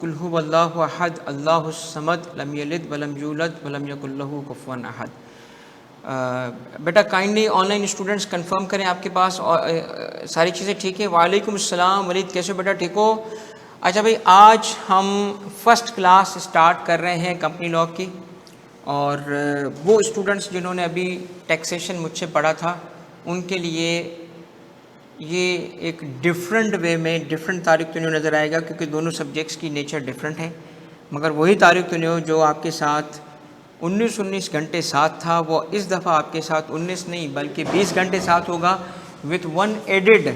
कुल हुवल्लाहु अहद अल्लाहुस समद लम यलिद वलम यूलद वलम यकुल लहू कुफुवन अहद। बेटा काइंडली ऑनलाइन स्टूडेंट्स कंफर्म करें आपके पास सारी चीज़ें ठीक है। वालेकुम अस्सलाम वलीद, कैसे हो बेटा, ठीक हो? अच्छा भाई, आज हम फर्स्ट क्लास स्टार्ट कर रहे हैं कंपनी लॉ की, और वो स्टूडेंट्स जिन्होंने अभी टैक्सेशन मुझसे पढ़ा था उनके लिए ये एक डिफरेंट वे में डिफरेंट तारीख तो नहीं नज़र आएगा, क्योंकि दोनों सब्जेक्ट्स की नेचर डिफरेंट है, मगर वही तारीख तो नहीं हो जो आपके साथ 19 घंटे साथ था, वो इस दफ़ा आपके साथ 19 नहीं बल्कि 20 घंटे साथ होगा विथ वन एडेड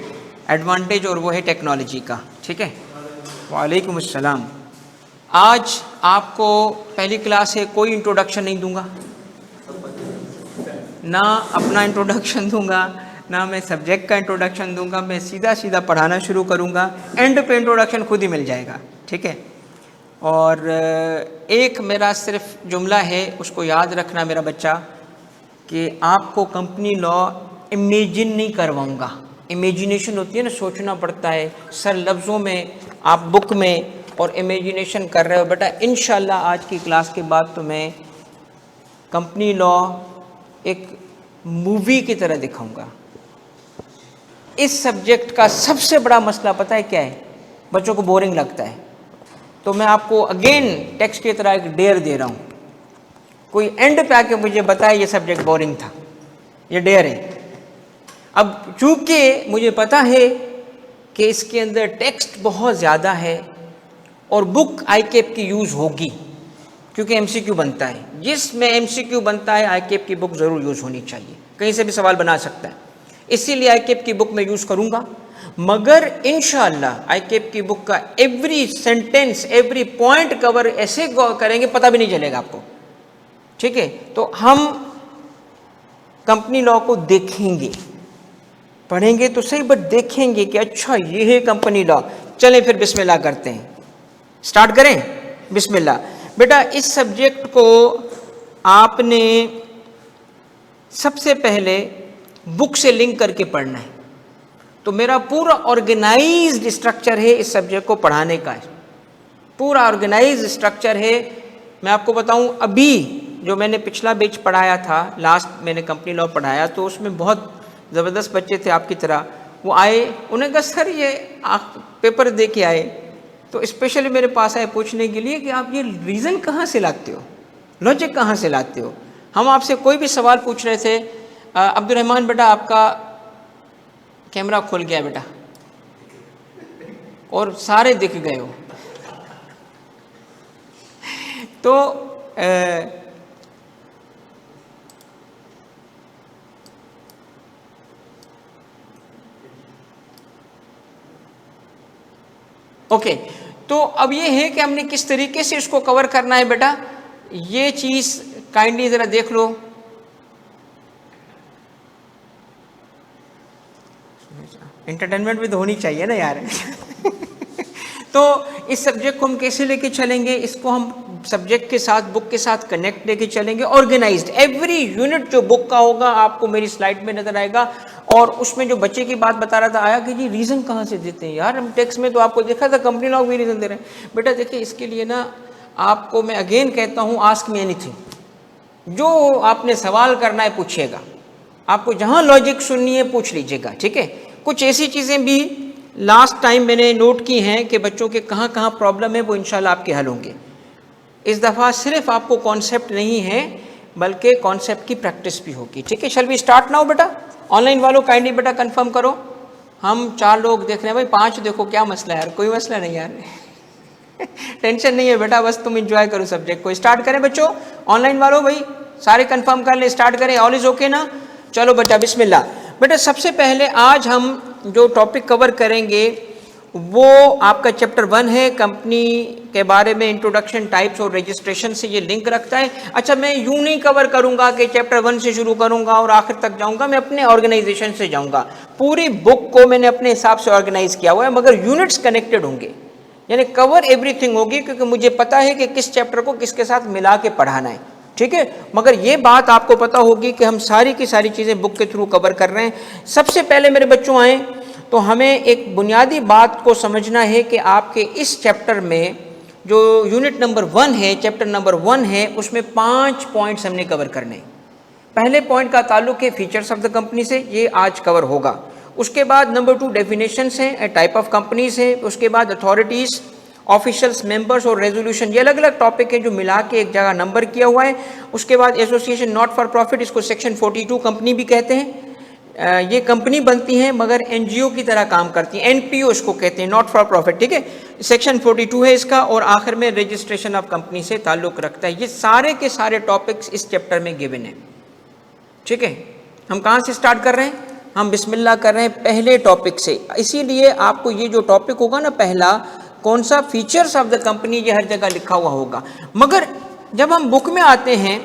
एडवांटेज, और वो है टेक्नोलॉजी का। ठीक है, वालेकुम अस्सलाम। आज आपको पहली क्लास है, कोई इंट्रोडक्शन नहीं दूंगा, ना अपना इंट्रोडक्शन दूंगा ना मैं सब्जेक्ट का इंट्रोडक्शन दूंगा, मैं सीधा सीधा पढ़ाना शुरू करूंगा, एंड पे इंट्रोडक्शन खुद ही मिल जाएगा। ठीक है, और एक मेरा सिर्फ जुमला है, उसको याद रखना मेरा बच्चा, कि आपको कंपनी लॉ इमेजिन नहीं करवाऊंगा। इमेजिनेशन होती है ना, सोचना पड़ता है सर लफ्ज़ों में, आप बुक में और इमेजिनेशन कर रहे हो। बेटा इंशाल्लाह आज की क्लास के बाद तो मैं कंपनी लॉ एक मूवी की तरह दिखाऊंगा। इस सब्जेक्ट का सबसे बड़ा मसला पता है क्या है? बच्चों को बोरिंग लगता है, तो मैं आपको अगेन टेक्स्ट की तरह एक डेयर दे रहा हूँ, कोई एंड पे आके मुझे बताए ये सब्जेक्ट बोरिंग था, ये डेयर है। अब चूंकि मुझे पता है कि इसके अंदर टेक्स्ट बहुत ज़्यादा है और बुक आईकेप की यूज़ होगी, क्योंकि एमसीक्यू बनता है, जिसमें एमसीक्यू बनता है आईकेप की बुक ज़रूर यूज़ होनी चाहिए, कहीं से भी सवाल बना सकता है, इसीलिए आईकेप की बुक में यूज़ करूँगा। मगर इंशाअल्लाह आईकेप की बुक का every sentence every point cover ऐसे करेंगे पता भी नहीं चलेगा आपको। ठीक है, तो हम कंपनी लॉ को देखेंगे, पढ़ेंगे तो सही बट देखेंगे कि अच्छा ये है कंपनी लॉ। चलें फिर बिस्मिल्लाह करते हैं, स्टार्ट करें, बिस्मिल्लाह। बेटा इस सब्जेक्ट को आपने सबसे पहले बुक से लिंक करके पढ़ना है, तो मेरा पूरा ऑर्गेनाइज्ड स्ट्रक्चर है इस सब्जेक्ट को पढ़ाने का, पूरा ऑर्गेनाइज्ड स्ट्रक्चर है। मैं आपको बताऊं, अभी जो मैंने पिछला बैच पढ़ाया था, लास्ट मैंने कंपनी लॉ पढ़ाया, तो उसमें बहुत ज़बरदस्त बच्चे थे आपकी तरह, वो आए, उन्हें कहा सर ये आप पेपर दे के आए, तो स्पेशली मेरे पास आए पूछने के लिए कि आप ये रीज़न कहाँ से लाते हो, लॉजिक कहाँ से लाते हो। हम आपसे कोई भी सवाल पूछ रहे थे, अब्दुर्रहमान बेटा आपका कैमरा खुल गया बेटा, और सारे दिख गए हो, तो ओके, तो अब ये है कि हमने किस तरीके से इसको कवर करना है। बेटा ये चीज़ काइंडली ज़रा देख लो, एंटरटेनमेंट भी तो होनी चाहिए ना यार। तो इस सब्जेक्ट को हम कैसे लेके चलेंगे, इसको हम सब्जेक्ट के साथ बुक के साथ कनेक्ट लेके चलेंगे, ऑर्गेनाइज्ड। एवरी यूनिट जो बुक का होगा आपको मेरी स्लाइड में नजर आएगा, और उसमें जो बच्चे की बात बता रहा था आया कि जी रीज़न कहाँ से देते हैं यार, हम टेक्स्ट में तो आपको देखा था कंपनी लॉ भी रीज़न दे रहे हैं। बेटा देखिए, इसके लिए ना आपको मैं अगेन कहता हूँ, आस्क मी एनीथिंग, जो आपने सवाल करना है पूछिएगा, आपको जहाँ लॉजिक सुननी है पूछ लीजिएगा। ठीक है, कुछ ऐसी चीज़ें भी लास्ट टाइम मैंने नोट की हैं कि बच्चों के कहाँ कहाँ प्रॉब्लम है, वो इंशाल्लाह आपके हल होंगे। इस दफ़ा सिर्फ आपको कॉन्सेप्ट नहीं है बल्कि कॉन्सेप्ट की प्रैक्टिस भी होगी। ठीक है, शैल वी स्टार्ट नाउ बेटा। ऑनलाइन वालों काइंडली बेटा कंफर्म करो, हम 4 लोग देख रहे हैं भाई, 5 देखो, क्या मसला है यार, कोई मसला नहीं यार। टेंशन नहीं है बेटा, बस तुम इंजॉय करो सब्जेक्ट को। स्टार्ट करें बच्चों, ऑनलाइन वालों भाई सारे कंफर्म कर लें, स्टार्ट करें, ऑल इज ओके ना? चलो बच्चा बिस्मिल्लाह। बेटा सबसे पहले आज हम जो टॉपिक कवर करेंगे वो आपका चैप्टर 1 है, कंपनी के बारे में इंट्रोडक्शन, टाइप्स और रजिस्ट्रेशन से ये लिंक रखता है। अच्छा, मैं यूं नहीं कवर करूंगा कि चैप्टर 1 से शुरू करूंगा और आखिर तक जाऊंगा, मैं अपने ऑर्गेनाइजेशन से जाऊंगा। पूरी बुक को मैंने अपने हिसाब से ऑर्गेनाइज किया हुआ है, मगर यूनिट्स कनेक्टेड होंगे, यानी कवर एवरीथिंग होगी, क्योंकि मुझे पता है कि किस चैप्टर को किसके साथ मिला के पढ़ाना है। ठीक है, मगर ये बात आपको पता होगी कि हम सारी की सारी चीज़ें बुक के थ्रू कवर कर रहे हैं। सबसे पहले मेरे बच्चों आए तो हमें एक बुनियादी बात को समझना है कि आपके इस चैप्टर में जो यूनिट नंबर 1 है, चैप्टर नंबर 1 है, उसमें 5 पॉइंट्स हमने कवर करने। पहले पॉइंट का ताल्लुक है फीचर्स ऑफ द कंपनी से, ये आज कवर होगा। उसके बाद नंबर 2 डेफिनेशंस हैं, टाइप ऑफ कंपनीज है। उसके बाद अथॉरिटीज़, ऑफिशियल्स, मेंबर्स और रेजोल्यूशन, ये अलग अलग टॉपिक है जो मिला के एक जगह नंबर किया हुआ है। उसके बाद एसोसिएशन नॉट फॉर प्रॉफिट, इसको सेक्शन 42 कंपनी भी कहते हैं। ये कंपनी बनती हैं मगर एनजीओ की तरह काम करती हैं, एनपीओ इसको कहते हैं, नॉट फॉर प्रॉफिट, ठीक है। सेक्शन 42 है इसका, और आखिर में रजिस्ट्रेशन ऑफ कंपनी से ताल्लुक रखता है। ये सारे के सारे टॉपिक्स इस चैप्टर में गिवन है, ठीक है। हम कहाँ से स्टार्ट कर रहे हैं? हम बिस्मिल्लाह कर रहे हैं पहले टॉपिक से। इसीलिए आपको ये जो टॉपिक होगा ना पहला, कौन सा, फीचर्स ऑफ द कंपनी, ये हर जगह लिखा हुआ होगा। मगर जब हम बुक में आते हैं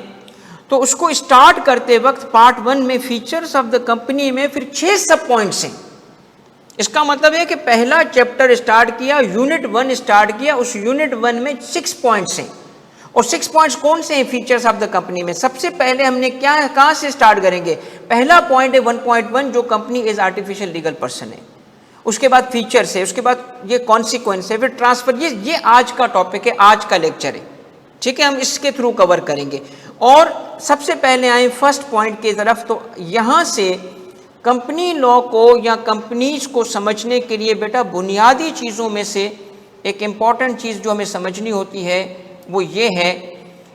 तो उसको स्टार्ट करते वक्त पार्ट 1 में फीचर्स ऑफ द कंपनी में फिर 6 सब पॉइंट्स हैं। इसका मतलब है कि पहला चैप्टर स्टार्ट किया, यूनिट 1 स्टार्ट किया, उस यूनिट 1 में 6 पॉइंट्स हैं। और 6 पॉइंट्स कौन से हैं फीचर्स ऑफ द कंपनी में? सबसे पहले हमने क्या, कहाँ से स्टार्ट करेंगे? पहला पॉइंट है 1.1, जो company is artificial legal person है। उसके बाद फीचर्स है, उसके बाद ये कॉन्सिक्वेंस है, फिर ट्रांसफर। ये आज का टॉपिक है, आज का लेक्चर है, ठीक है। हम इसके थ्रू कवर करेंगे। और सबसे पहले आए फर्स्ट पॉइंट की तरफ। तो यहाँ से कंपनी लॉ को या कंपनीज को समझने के लिए बेटा बुनियादी चीज़ों में से एक इम्पॉर्टेंट चीज़ जो हमें समझनी होती है वो ये है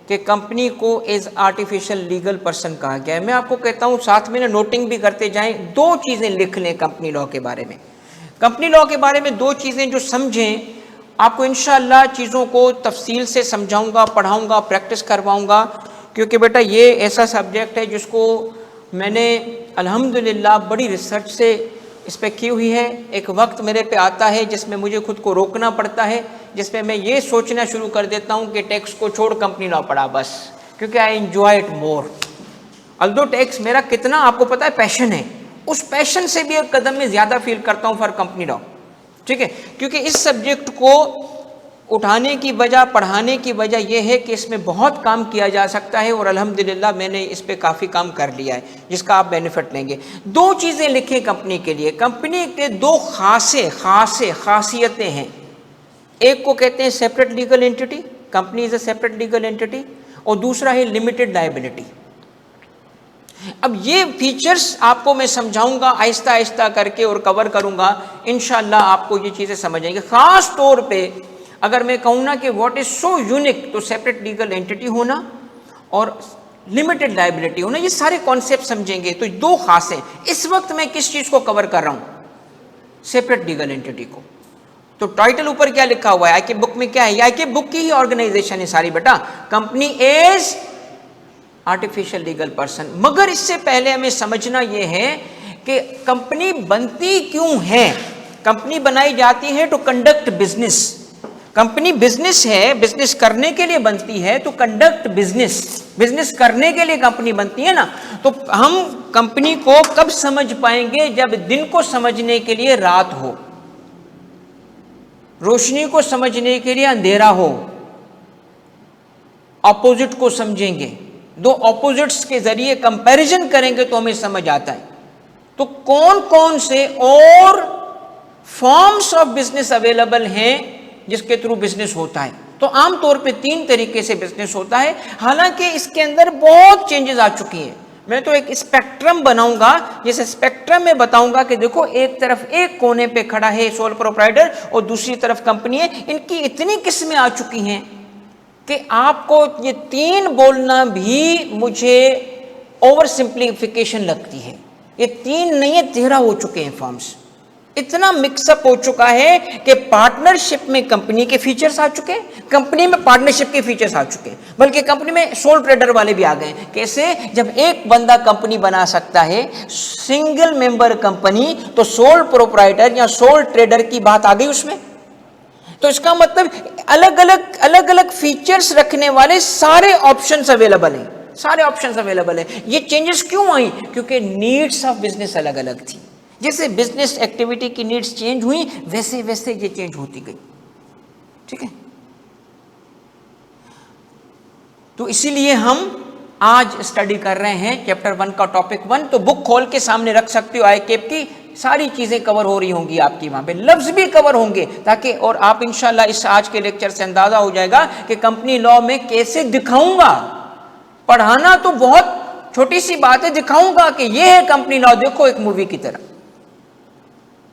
कि कंपनी को एज आर्टिफिशियल लीगल पर्सन कहा गया है। मैं आपको कहता हूँ साथ में ना नोटिंग भी करते जाएं, 2 चीज़ें लिख लें कंपनी लॉ के बारे में। कंपनी लॉ के बारे में 2 चीज़ें जो समझें, आपको इंशाअल्लाह चीज़ों को तफसील से समझाऊंगा, पढ़ाऊंगा, प्रैक्टिस करवाऊंगा। क्योंकि बेटा ये ऐसा सब्जेक्ट है जिसको मैंने अल्हम्दुलिल्लाह बड़ी रिसर्च से इस पर की हुई है। एक वक्त मेरे पे आता है जिसमें मुझे खुद को रोकना पड़ता है, जिसमें मैं ये सोचना शुरू कर देता हूँ कि टैक्स को छोड़ कंपनी लॉ पढ़ा बस, क्योंकि I enjoy it more. Although tax मेरा कितना आपको पता है पैशन है, उस पैशन से भी एक कदम में ज़्यादा फील करता हूँ फॉर कंपनी लॉ, ठीक है। क्योंकि इस सब्जेक्ट को उठाने की वजह, पढ़ाने की वजह यह है कि इसमें बहुत काम किया जा सकता है और अल्हम्दुलिल्लाह मैंने इस पे काफ़ी काम कर लिया है जिसका आप बेनिफिट लेंगे। 2 चीज़ें लिखें कंपनी के लिए। कंपनी के 2 खासियतें हैं। एक को कहते हैं separate legal entity, company is a separate legal entity, और दूसरा है लिमिटेड लायबिलिटी। अब ये फीचर्स आपको मैं समझाऊंगा आहिस्ता आहिस्ता करके और कवर करूंगा, इंशाअल्लाह आपको ये चीज़ें समझ आएंगी। ख़ास तौर पे अगर मैं कहूँ ना कि व्हाट इज सो यूनिक, तो सेपरेट लीगल एंटिटी होना और लिमिटेड लायबिलिटी होना, ये सारे कॉन्सेप्ट समझेंगे। तो 2 खास हैं। इस वक्त मैं किस चीज़ को कवर कर रहा हूँ? सेपरेट लीगल एंटिटी को। तो टाइटल ऊपर क्या लिखा हुआ है? आईके बुक में क्या है? आईके बुक की ही ऑर्गेनाइजेशन है सारी बेटा, company is artificial legal person. मगर इससे पहले हमें समझना यह है कि कंपनी बनती क्यों है। कंपनी बनाई जाती है to conduct business. Company business है, बिजनेस करने के लिए बनती है, तो कंडक्ट बिजनेस, बिजनेस करने के लिए कंपनी बनती है ना। तो हम कंपनी को कब समझ पाएंगे? जब दिन को समझने के लिए रात हो, रोशनी को समझने के लिए अंधेरा हो, ऑपोजिट को समझेंगे, 2 ऑपोजिट्स के जरिए कंपैरिजन करेंगे तो हमें समझ आता है। तो कौन कौन से और फॉर्म्स ऑफ बिजनेस अवेलेबल हैं जिसके थ्रू बिजनेस होता है? तो आमतौर पे 3 तरीके से बिजनेस होता है। हालांकि इसके अंदर बहुत चेंजेस आ चुकी हैं। मैं तो एक स्पेक्ट्रम बनाऊंगा, जिस स्पेक्ट्रम में बताऊंगा कि देखो एक तरफ एक कोने पे खड़ा है सोल प्रोप्राइटर और दूसरी तरफ कंपनी है। इनकी इतनी किस्में आ चुकी हैं कि आपको ये 3 बोलना भी मुझे ओवर सिंप्लीफिकेशन लगती है। ये 3 नहीं है, 13 हो चुके हैं फॉर्म्स। इतना मिक्सअप हो चुका है कि पार्टनरशिप में कंपनी के फीचर्स आ चुके हैं, कंपनी में पार्टनरशिप के फीचर्स आ चुके हैं, बल्कि कंपनी में सोल ट्रेडर वाले भी आ गए। कैसे? जब एक बंदा कंपनी बना सकता है, सिंगल मेंबर कंपनी, तो सोल प्रोप्राइटर या सोल ट्रेडर की बात आ गई उसमें। तो इसका मतलब अलग अलग फीचर्स रखने वाले सारे ऑप्शंस अवेलेबल हैं, सारे ऑप्शंस अवेलेबल हैं। ये चेंजेस क्यों आई? क्योंकि नीड्स ऑफ बिजनेस अलग अलग थी। जैसे बिजनेस एक्टिविटी की नीड्स चेंज हुई, वैसे वैसे ये चेंज होती गई, ठीक है। तो इसीलिए हम आज स्टडी कर रहे हैं चैप्टर 1 का टॉपिक 1। तो बुक खोल के सामने रख सकते हो आईकेप की, सारी चीजें कवर हो रही होंगी आपकी वहां पे, लफ्ज भी कवर होंगे, ताकि और आप इंशाल्लाह इस आज के लेक्चर से अंदाजा हो जाएगा कि कंपनी लॉ में कैसे दिखाऊंगा। पढ़ाना तो बहुत छोटी सी बात है, दिखाऊंगा कि ये है कंपनी लॉ, देखो एक मूवी की तरह।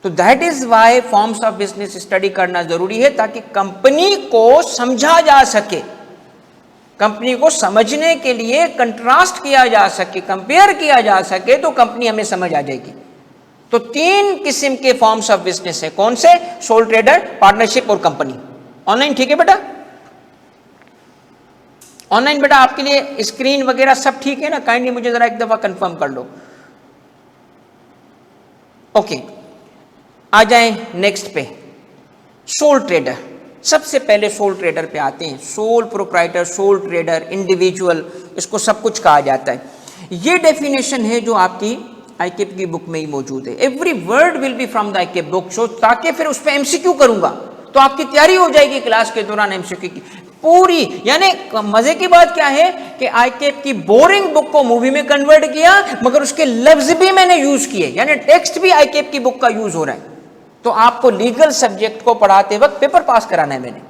तो that is why forms of business study करना जरूरी है, ताकि कंपनी को समझा जा सके, कंपनी को समझने के लिए कंट्रास्ट किया जा सके, कंपेयर किया जा सके, तो कंपनी हमें समझ आ जाएगी। तो 3 किस्म के फॉर्म्स ऑफ बिजनेस है, कौन से? सोल ट्रेडर, पार्टनरशिप और कंपनी। ऑनलाइन ठीक है बेटा? ऑनलाइन बेटा आपके लिए स्क्रीन वगैरह सब ठीक है ना? काइंडली मुझे जरा एक दफा कंफर्म कर लो। ओके, आ जाएं नेक्स्ट पे, सोल ट्रेडर। सबसे पहले सोल ट्रेडर पे आते हैं। Sole proprietor, soul trader, individual, इसको सब कुछ कहा जाता है। ये डेफिनेशन है जो आपकी आईकेप की बुक में ही मौजूद है। Every word will be from the ICAP book, so ताकि फिर उस पर एमसीक्यू करूंगा तो आपकी तैयारी हो जाएगी क्लास के दौरान एमसीक्यू की पूरी। यानी मजे की बात क्या है कि आईकेप की बोरिंग बुक को मूवी में कन्वर्ट किया, मगर उसके लफ्ज भी मैंने यूज किए, यानी टेक्स्ट भी आईकेप की बुक का यूज हो रहा है। तो आपको लीगल सब्जेक्ट को पढ़ाते वक्त पेपर पास कराना है मैंने,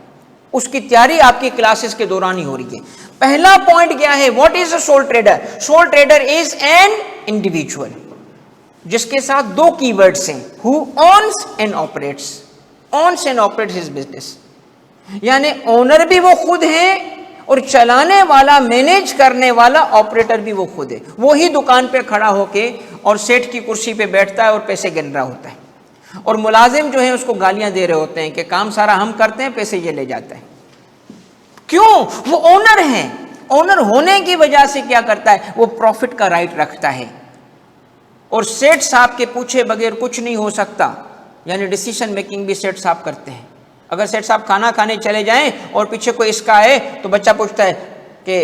उसकी तैयारी आपकी क्लासेस के दौरान ही हो रही है। पहला पॉइंट क्या है? What is a sole trader? Sole trader is an individual जिसके साथ 2 कीवर्ड्स हैं, who owns and operates. Owns and operates his business, यानी ओनर भी वो खुद है और चलाने वाला, मैनेज करने वाला, ऑपरेटर भी वो खुद है। वो ही दुकान पे खड़ा होके और सेठ की कुर्सी पे बैठता है और पैसे गिन रहा होता है, और मुलाजिम जो है उसको गालियां दे रहे होते हैं कि काम सारा हम करते हैं, पैसे ये ले जाता है। क्यों? वो ओनर है। ओनर होने की वजह से क्या करता है? वो प्रॉफिट का राइट रखता है, और सेठ साहब के पूछे बगैर कुछ नहीं हो सकता, यानी डिसीजन मेकिंग भी सेठ साहब करते हैं। अगर सेठ साहब खाना खाने चले जाएं और पीछे कोई इसका है तो बच्चा पूछता है कि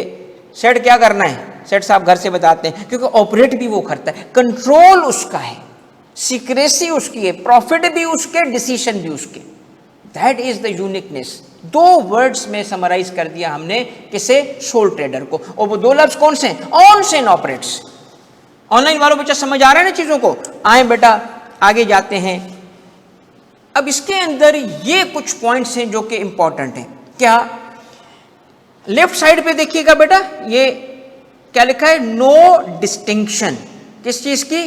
सेठ क्या करना है? सेठ साहब घर से बताते हैं, क्योंकि ऑपरेट भी वो करता है, कंट्रोल उसका है, सीक्रेसी उसकी है, प्रॉफिट भी उसके, डिसीजन भी उसके। That is the uniqueness. 2 words में समराइज कर दिया हमने किसे? सोल ट्रेडर को। और वो 2 लफ्ज कौन से? ऑन्स एंड ऑपरेट्स। ऑनलाइन वालों बच्चा समझ आ रहा है ना चीजों को? आए बेटा आगे जाते हैं। अब इसके अंदर ये कुछ पॉइंट्स हैं जो कि इंपॉर्टेंट हैं। क्या? लेफ्ट साइड पे देखिएगा बेटा, ये क्या लिखा है? No distinction. किस चीज की?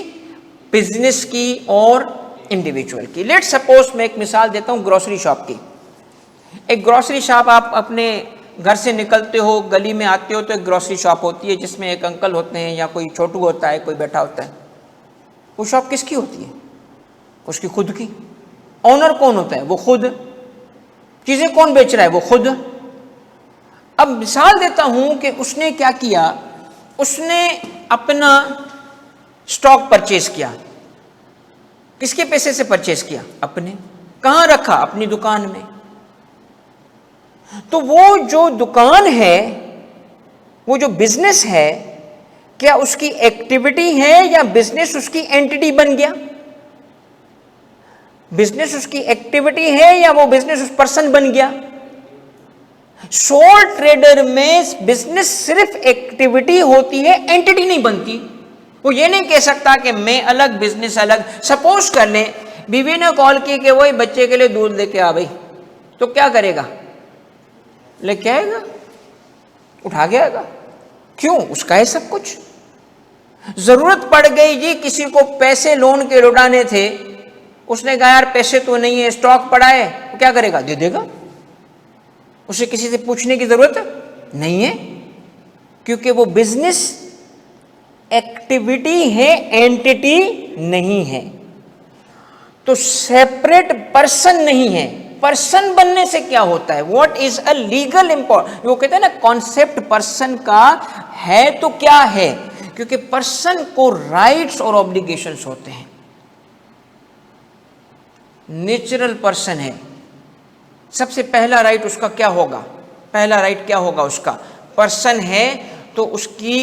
बिजनेस की और इंडिविजुअल की। लेट सपोज मैं एक मिसाल देता हूं ग्रोसरी शॉप की। एक ग्रोसरी शॉप, आप अपने घर से निकलते हो, गली में आते हो तो एक ग्रोसरी शॉप होती है जिसमें एक अंकल होते हैं या कोई छोटू होता है, कोई बैठा होता है। वो शॉप किसकी होती है? उसकी खुद की। ओनर कौन होता है? वो खुद। चीजें कौन बेच रहा है? वो खुद। अब मिसाल देता हूं कि उसने क्या किया, उसने अपना स्टॉक परचेज किया। किसके पैसे से परचेज किया? अपने। कहां रखा? अपनी दुकान में। तो वो जो दुकान है, वो जो बिजनेस है, क्या उसकी एक्टिविटी है या बिजनेस उसकी एंटिटी बन गया? बिजनेस उसकी एक्टिविटी है या वो बिजनेस उस पर्सन बन गया? सोल ट्रेडर में बिजनेस सिर्फ एक्टिविटी होती है, एंटिटी नहीं बनती। वो ये नहीं कह सकता कि मैं अलग, बिजनेस अलग। सपोज कर ले बीवी ने कॉल की कि वही बच्चे के लिए दूध लेके आ भाई, तो क्या करेगा? लेके आएगा, उठा के आएगा। क्यों? उसका है सब कुछ। जरूरत पड़ गई जी, किसी को पैसे लोन के लौटाने थे, उसने कहा यार पैसे तो नहीं है, स्टॉक पड़ा है, तो क्या करेगा? दे देगा। उसे किसी से पूछने की जरूरत नहीं है, क्योंकि वो बिजनेस एक्टिविटी है, एंटिटी नहीं है। तो सेपरेट पर्सन नहीं है। पर्सन बनने से क्या होता है? What is a legal important, वो कहते हैं ना कॉन्सेप्ट पर्सन का है तो क्या है, क्योंकि पर्सन को राइट्स और ऑब्लिगेशंस होते हैं। नेचुरल पर्सन है, सबसे पहला राइट उसका क्या होगा? पहला राइट क्या होगा उसका? पर्सन है तो उसकी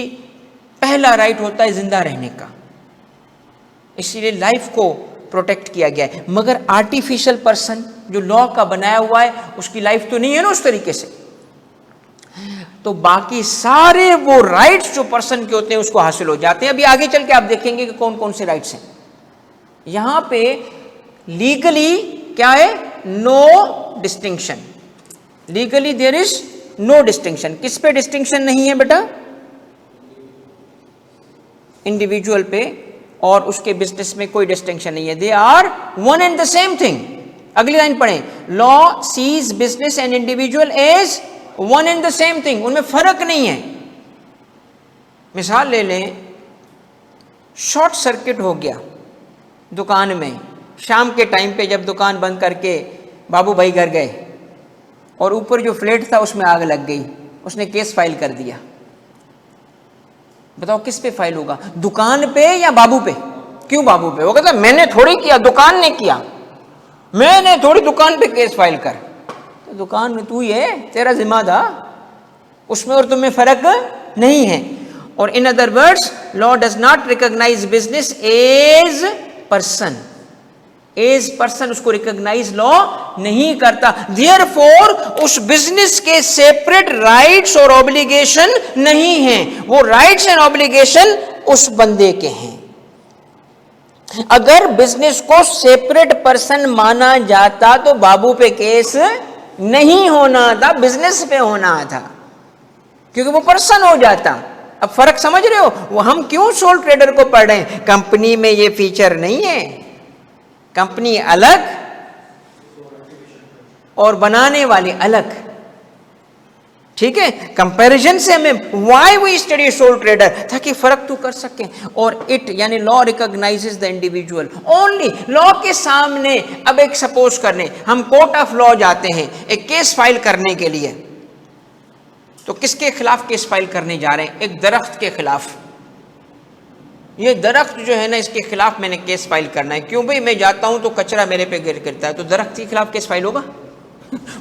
पहला राइट होता है जिंदा रहने का, इसीलिए लाइफ को प्रोटेक्ट किया गया है। मगर आर्टिफिशियल पर्सन जो लॉ का बनाया हुआ है, उसकी लाइफ तो नहीं है ना उस तरीके से, तो बाकी सारे वो राइट्स जो पर्सन के होते हैं उसको हासिल हो जाते हैं। अभी आगे चल के आप देखेंगे कि कौन कौन से राइट्स हैं। यहां पे लीगली क्या है, no distinction, legally there is no distinction. किस पे डिस्टिंक्शन नहीं है बेटा? इंडिविजुअल पे और उसके बिजनेस में कोई डिस्टिंक्शन नहीं है, they are one and the same thing. अगली लाइन पढ़ें, law sees business and individual as one and the same thing, उनमें फर्क नहीं है। मिसाल ले लें, शॉर्ट सर्किट हो गया दुकान में, शाम के टाइम पे जब दुकान बंद करके बाबू भाई घर गए और ऊपर जो फ्लैट था उसमें आग लग गई, उसने केस फाइल कर दिया। बताओ किस पे फाइल होगा, दुकान पे या बाबू पे? क्यों बाबू पे? वो कहता मैंने थोड़ी किया, दुकान ने किया, मैंने थोड़ी दुकान पे केस फाइल कर। तो दुकान में तू ही है, तेरा जिम्मा था, उसमें और तुम्हें फर्क नहीं है। और in other words, law does not recognise business as person, as person उसको रिकॉग्नाइज लॉ नहीं करता। देयरफॉर उस बिजनेस के सेपरेट राइट्स और ऑब्लिगेशन नहीं है, वो राइट्स एंड ऑब्लिगेशन उस बंदे के हैं। अगर बिजनेस को सेपरेट पर्सन माना जाता तो बाबू पे केस नहीं होना था, बिजनेस पे होना था, क्योंकि वो पर्सन हो जाता। अब फर्क समझ रहे हो? वो हम क्यों सोल ट्रेडर को पढ़ रहे हैं? कंपनी में ये फीचर नहीं है, कंपनी अलग और बनाने वाले अलग, ठीक है? कंपैरिजन से हमें why we study sole trader, ताकि फर्क तो कर सकें। और इट यानी law recognises the individual only, law के सामने। अब एक सपोज करने हम कोर्ट ऑफ लॉ जाते हैं एक केस फाइल करने के लिए, तो किसके खिलाफ केस फाइल करने जा रहे हैं? एक दरख्त के खिलाफ। ये दरख्त जो है ना, इसके खिलाफ मैंने केस फाइल करना है। क्यों भाई? मैं जाता हूं तो कचरा मेरे पे गिरता है, तो दरख्त के खिलाफ केस फाइल होगा?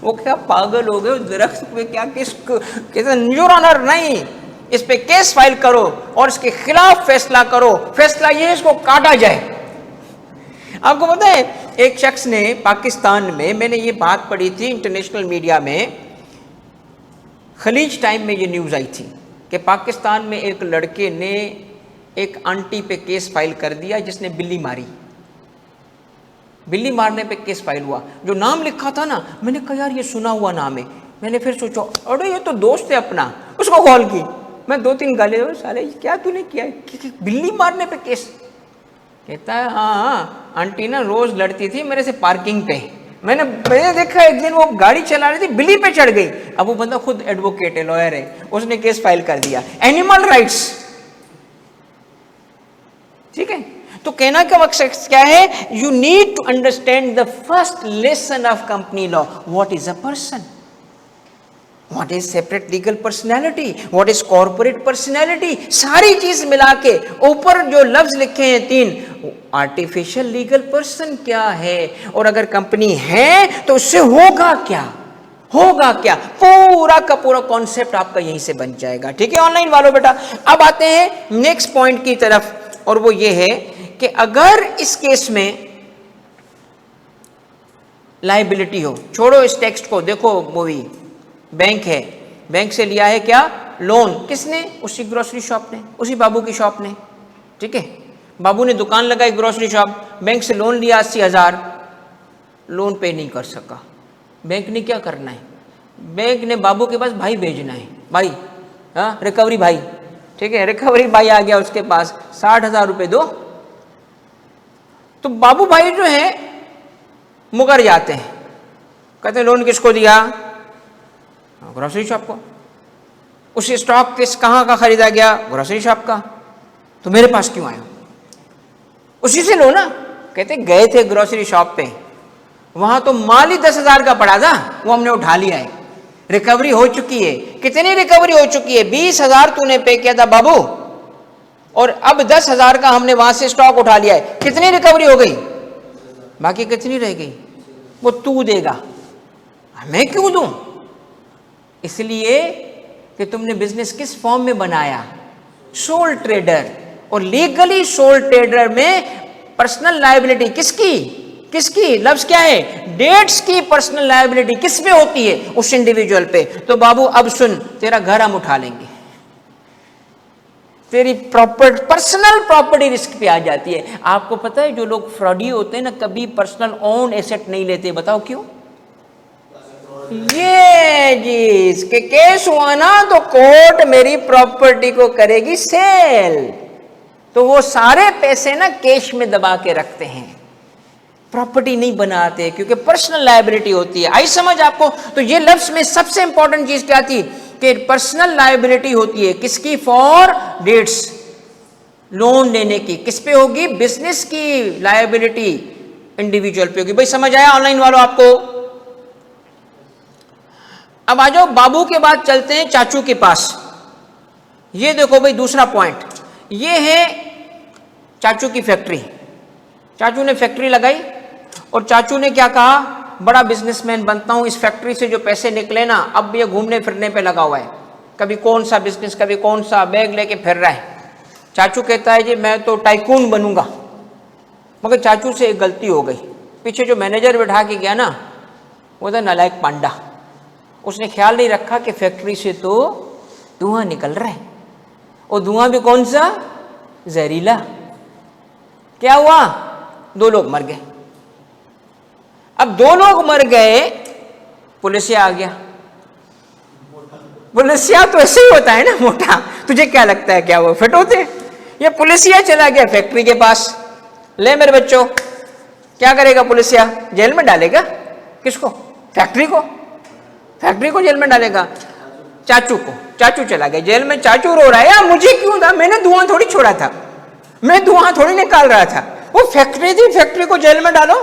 वो क्या पागल हो गए? दरख्त पे क्या केस? योर ऑनर नहीं, इस पे केस फाइल करो और इसके खिलाफ फैसला करो। फैसला ये इसको काटा जाए। आपको पता है एक शख्स ने पाकिस्तान में, मैंने ये बात पढ़ी थी इंटरनेशनल मीडिया में, खलीज टाइम में ये न्यूज़ आई थी कि पाकिस्तान में एक लड़के ने एक आंटी पे केस फाइल कर दिया जिसने बिल्ली मारी। बिल्ली मारने पे केस फाइल हुआ। जो नाम लिखा था ना, मैंने कहा यार ये सुना हुआ नाम है। मैंने फिर सोचा अरे ये तो दोस्त है अपना, उसको कॉल की। मैं 2-3 गाली, साले क्या तूने किया है? बिल्ली मारने पे केस। कहता है हाँ, आंटी ना रोज लड़ती थी मेरे से पार्किंग पे, मैंने देखा एक दिन वो गाड़ी चला रही थी, बिल्ली पे चढ़ गई। अब वो बंदा खुद एडवोकेट है, लॉयर है, उसने केस फाइल कर दिया। एनिमल राइट्स, ठीक है? तो कहना का मकसद क्या है? You need to understand the first lesson of company law. What is a person, what is separate legal personality, what is corporate personality, सारी चीज मिला के ऊपर जो लफ्ज लिखे हैं 3, आर्टिफिशियल लीगल पर्सन क्या है, और अगर कंपनी है तो उससे होगा क्या, होगा क्या, पूरा का पूरा कॉन्सेप्ट आपका यहीं से बन जाएगा। ठीक है ऑनलाइन वालों बेटा? अब आते हैं नेक्स्ट पॉइंट की तरफ, और वो ये है कि अगर इस केस में लायबिलिटी हो, छोड़ो इस टेक्स्ट को, देखो मूवी, बैंक है, बैंक से लिया है क्या? लोन। किसने? उसी ग्रोसरी शॉप ने, उसी बाबू की शॉप ने, ठीक है? बाबू ने दुकान लगाई ग्रोसरी शॉप, बैंक से लोन लिया 80,000, लोन पे नहीं कर सका। बैंक ने क्या करना है? बैंक ने बाबू के पास भाई भेजना है, भाई हाँ रिकवरी भाई, ठीक है? रिकवरी भाई आ गया उसके पास, 60,000 रुपये दो। तो बाबू भाई जो है मुकर जाते हैं, कहते हैं लोन किसको दिया? ग्रोसरी शॉप को। उसी स्टॉक किस कहाँ का खरीदा गया? ग्रोसरी शॉप का। तो मेरे पास क्यों आया? उसी से लो ना। कहते गए थे ग्रोसरी शॉप पे, वहां तो माल ही 10,000 का पड़ा था, वो हमने उठा लिया है, रिकवरी हो चुकी है। कितनी रिकवरी हो चुकी है? 20,000 तूने पे किया था बाबू, और अब 10,000 का हमने वहां से स्टॉक उठा लिया है। कितनी रिकवरी हो गई? बाकी कितनी रह गई? वो तू देगा, मैं क्यों दूं? इसलिए कि तुमने बिजनेस किस फॉर्म में बनाया? Soul trader. और लीगली सोल ट्रेडर में पर्सनल लायबिलिटी किसकी? किसकी? लफ्ज क्या है? डेट्स की पर्सनल लायबिलिटी किस पे होती है? उस इंडिविजुअल पे। तो बाबू अब सुन, तेरा घर हम उठा लेंगे, तेरी पर्सनल प्रॉपर्टी रिस्क पे आ जाती है। आपको पता है जो लोग फ्रॉडी होते हैं ना, कभी पर्सनल ओन एसेट नहीं लेते, बताओ क्यों? ये जी इसके केस हुआ ना तो कोर्ट मेरी प्रॉपर्टी को करेगी सेल, तो वो सारे पैसे ना कैश में दबा के रखते हैं, प्रॉपर्टी नहीं बनाते, क्योंकि पर्सनल लायबिलिटी होती है। आई समझ आपको? तो ये लफ्ज में सबसे इंपॉर्टेंट चीज क्या थी कि पर्सनल लायबिलिटी होती है किसकी? फॉर डेट्स, लोन लेने की। किस पे होगी? बिजनेस की लायबिलिटी इंडिविजुअल पे होगी। भाई समझ आया ऑनलाइन वालों आपको? अब आ जाओ बाबू के बाद चलते हैं चाचू के पास। ये देखो भाई दूसरा पॉइंट, ये है चाचू की फैक्ट्री। चाचू ने फैक्ट्री लगाई और चाचू ने क्या कहा, बड़ा बिजनेसमैन बनता हूं, इस फैक्ट्री से जो पैसे निकले ना, अब ये घूमने फिरने पे लगा हुआ है, कभी कौन सा बिजनेस, कभी कौन सा बैग लेके फिर रहा है। चाचू कहता है जी मैं तो टाइकून बनूंगा, मगर चाचू से एक गलती हो गई। पीछे जो मैनेजर बैठा के गया ना, वो था नालायक पांडा, उसने ख्याल नहीं रखा कि फैक्ट्री से तो धुआं निकल रहा है, और धुआं भी कौन सा? जहरीला। क्या हुआ? 2 लोग मर गए। अब 2 लोग मर गए, पुलिसिया आ गया। पुलिसिया तो ऐसे ही होता है ना मोटा, तुझे क्या लगता है क्या वो फिट होते? ये पुलिसिया चला गया फैक्ट्री के पास। ले मेरे बच्चों, क्या करेगा पुलिसिया? जेल में डालेगा। किसको? फैक्ट्री को। फैक्ट्री को जेल में डालेगा। चाचू को, चाचू चला गया जेल में। चाचू रो रहा है, यार मुझे क्यों था, मैंने धुआं थोड़ी छोड़ा था, मैं धुआं थोड़ी निकाल रहा था, वो फैक्ट्री थी, फैक्ट्री को जेल में डालो।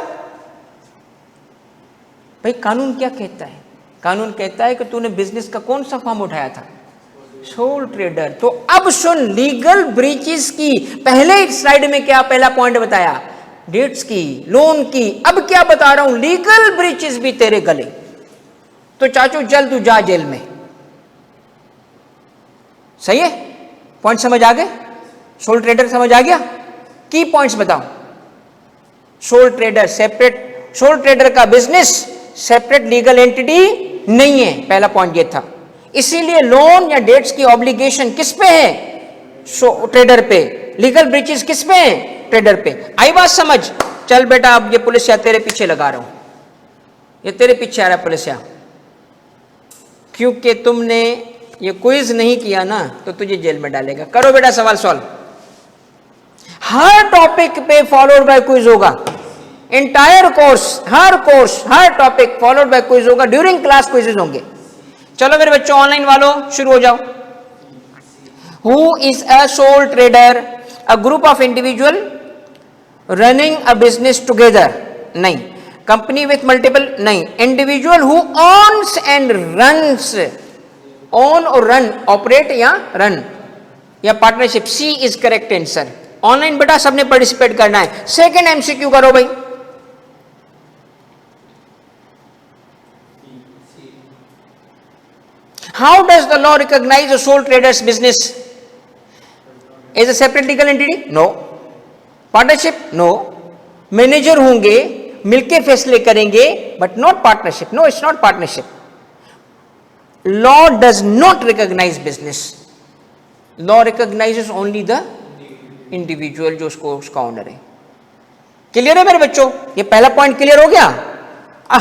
भाई कानून क्या कहता है? कानून कहता है कि तूने बिजनेस का कौन सा फॉर्म उठाया था? Soul trader. तो अब सुन, लीगल ब्रीचेस की पहले स्लाइड में क्या पहला पॉइंट बताया? डेट्स की, लोन की। अब क्या बता रहा हूं? लीगल ब्रीचेस भी तेरे गले। तो चाचू जल्द तू जा जेल में। सही है? पॉइंट समझ आ गए? सोल ट्रेडर समझ आ गया? की पॉइंट्स बताओ। Soul trader separate, soul trader का बिजनेस सेपरेट लीगल एंटिटी नहीं है, पहला पॉइंट ये था। इसीलिए लोन या डेट्स की ऑब्लिगेशन किस पे है? ट्रेडर पे। लीगल ब्रीचेस किस पे है? ट्रेडर पे। आई बात समझ? चल बेटा, अब ये पुलिसिया तेरे पीछे लगा रहा हूं, ये तेरे पीछे आ रहा है पुलिसिया, क्योंकि तुमने ये क्विज नहीं किया ना, तो तुझे जेल में डालेगा। करो बेटा सवाल सॉल्व। हर टॉपिक पे फॉलोड बाय क्विज होगा, इंटायर कोर्स, हर टॉपिक फॉलोड बाय क्विज होगा, ड्यूरिंग क्लास क्विजेज होंगे। चलो मेरे बच्चों ऑनलाइन वालों शुरू हो जाओ। Who is a sole trader? A group of individual running a business together? नहीं। Company with multiple? नहीं। Individual who owns and runs, own और रन, ऑपरेट या रन, या partnership. C is correct answer. Online बेटा सबने participate करना है। Second MCQ करो भाई। How does the law recognise a sole traders business? As a separate legal entity? No. Partnership? No. Manager होंगे, मिलके फैसले करेंगे, but not partnership. No, it's not partnership. Law does not recognise business, law recognises only the individual, जो उसका owner है। Clear है मेरे बच्चों? ये पहला पॉइंट क्लियर हो गया।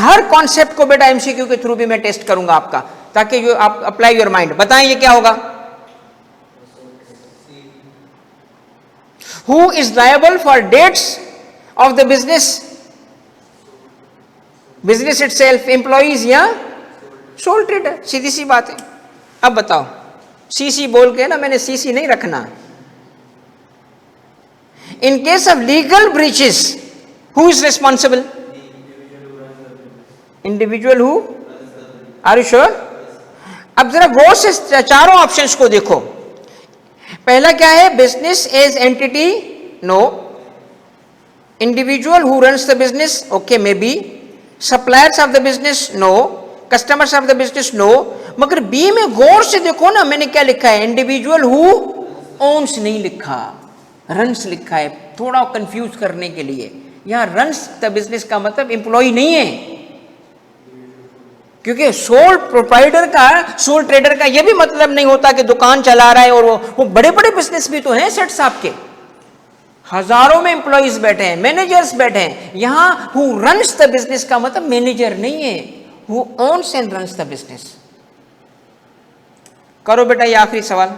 हर कॉन्सेप्ट को बेटा एमसीक्यू के थ्रू भी मैं टेस्ट करूंगा आपका, ताकि जो आप अप्लाई योर माइंड। बताएं ये क्या होगा? Who is liable for debts of the business? Business itself, employees या सोल ट्रेडर? सीधी सी बात है। अब बताओ, सीसी बोल के ना, मैंने सीसी नहीं रखना। In case of legal breaches, who is responsible? Individual who? Are you sure? अब जरा गौर से चारों ऑप्शंस को देखो। पहला क्या है? Business as entity? No. Individual who runs the business? Okay, may be. Suppliers of the business? No. Customers of the business? No. मगर बी में गौर से देखो ना, मैंने क्या लिखा है? इंडिविजुअल हु ओन्स नहीं लिखा, रन्स लिखा है, थोड़ा कंफ्यूज करने के लिए। यहां रन्स द बिजनेस का मतलब एम्प्लॉय नहीं है, क्योंकि सोल प्रोप्राइटर का, सोल ट्रेडर का यह भी मतलब नहीं होता कि दुकान चला रहा है और वो बड़े बड़े बिजनेस भी तो हैं सेठ साहब के, हजारों में एम्प्लॉइज बैठे हैं, मैनेजर्स बैठे हैं। यहां हु रन्स द बिजनेस का मतलब मैनेजर नहीं है, who owns and runs the business. करो बेटा ये आखिरी सवाल।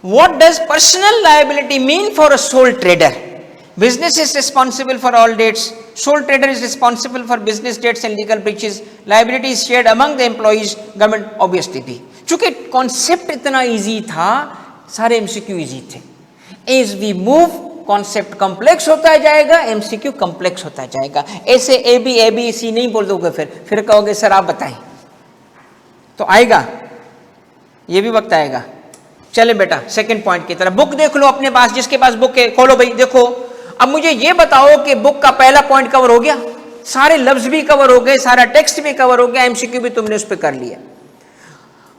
What does personal liability mean for a sole trader? Business is responsible for all debts. Sole trader is responsible for business debts and legal breaches. Liability is shared among the employees, government obviously भी। चूंकि concept इतना easy था, सारे MCQ easy थे। As we move, concept complex होता जाएगा, MCQ complex होता जाएगा। ऐसे ए बी सी नहीं बोल दोगे, फिर कहोगे सर आप बताएं, तो आएगा, ये भी वक्त आएगा। चले बेटा सेकंड पॉइंट की तरफ। बुक देख लो अपने पास, जिसके पास बुक है खोलो भाई, देखो। अब मुझे ये बताओ कि बुक का पहला पॉइंट कवर हो गया, सारे लफ्ज भी कवर हो गए, सारा टेक्स्ट भी कवर हो गया, एमसीक्यू भी तुमने उस पर कर लिया।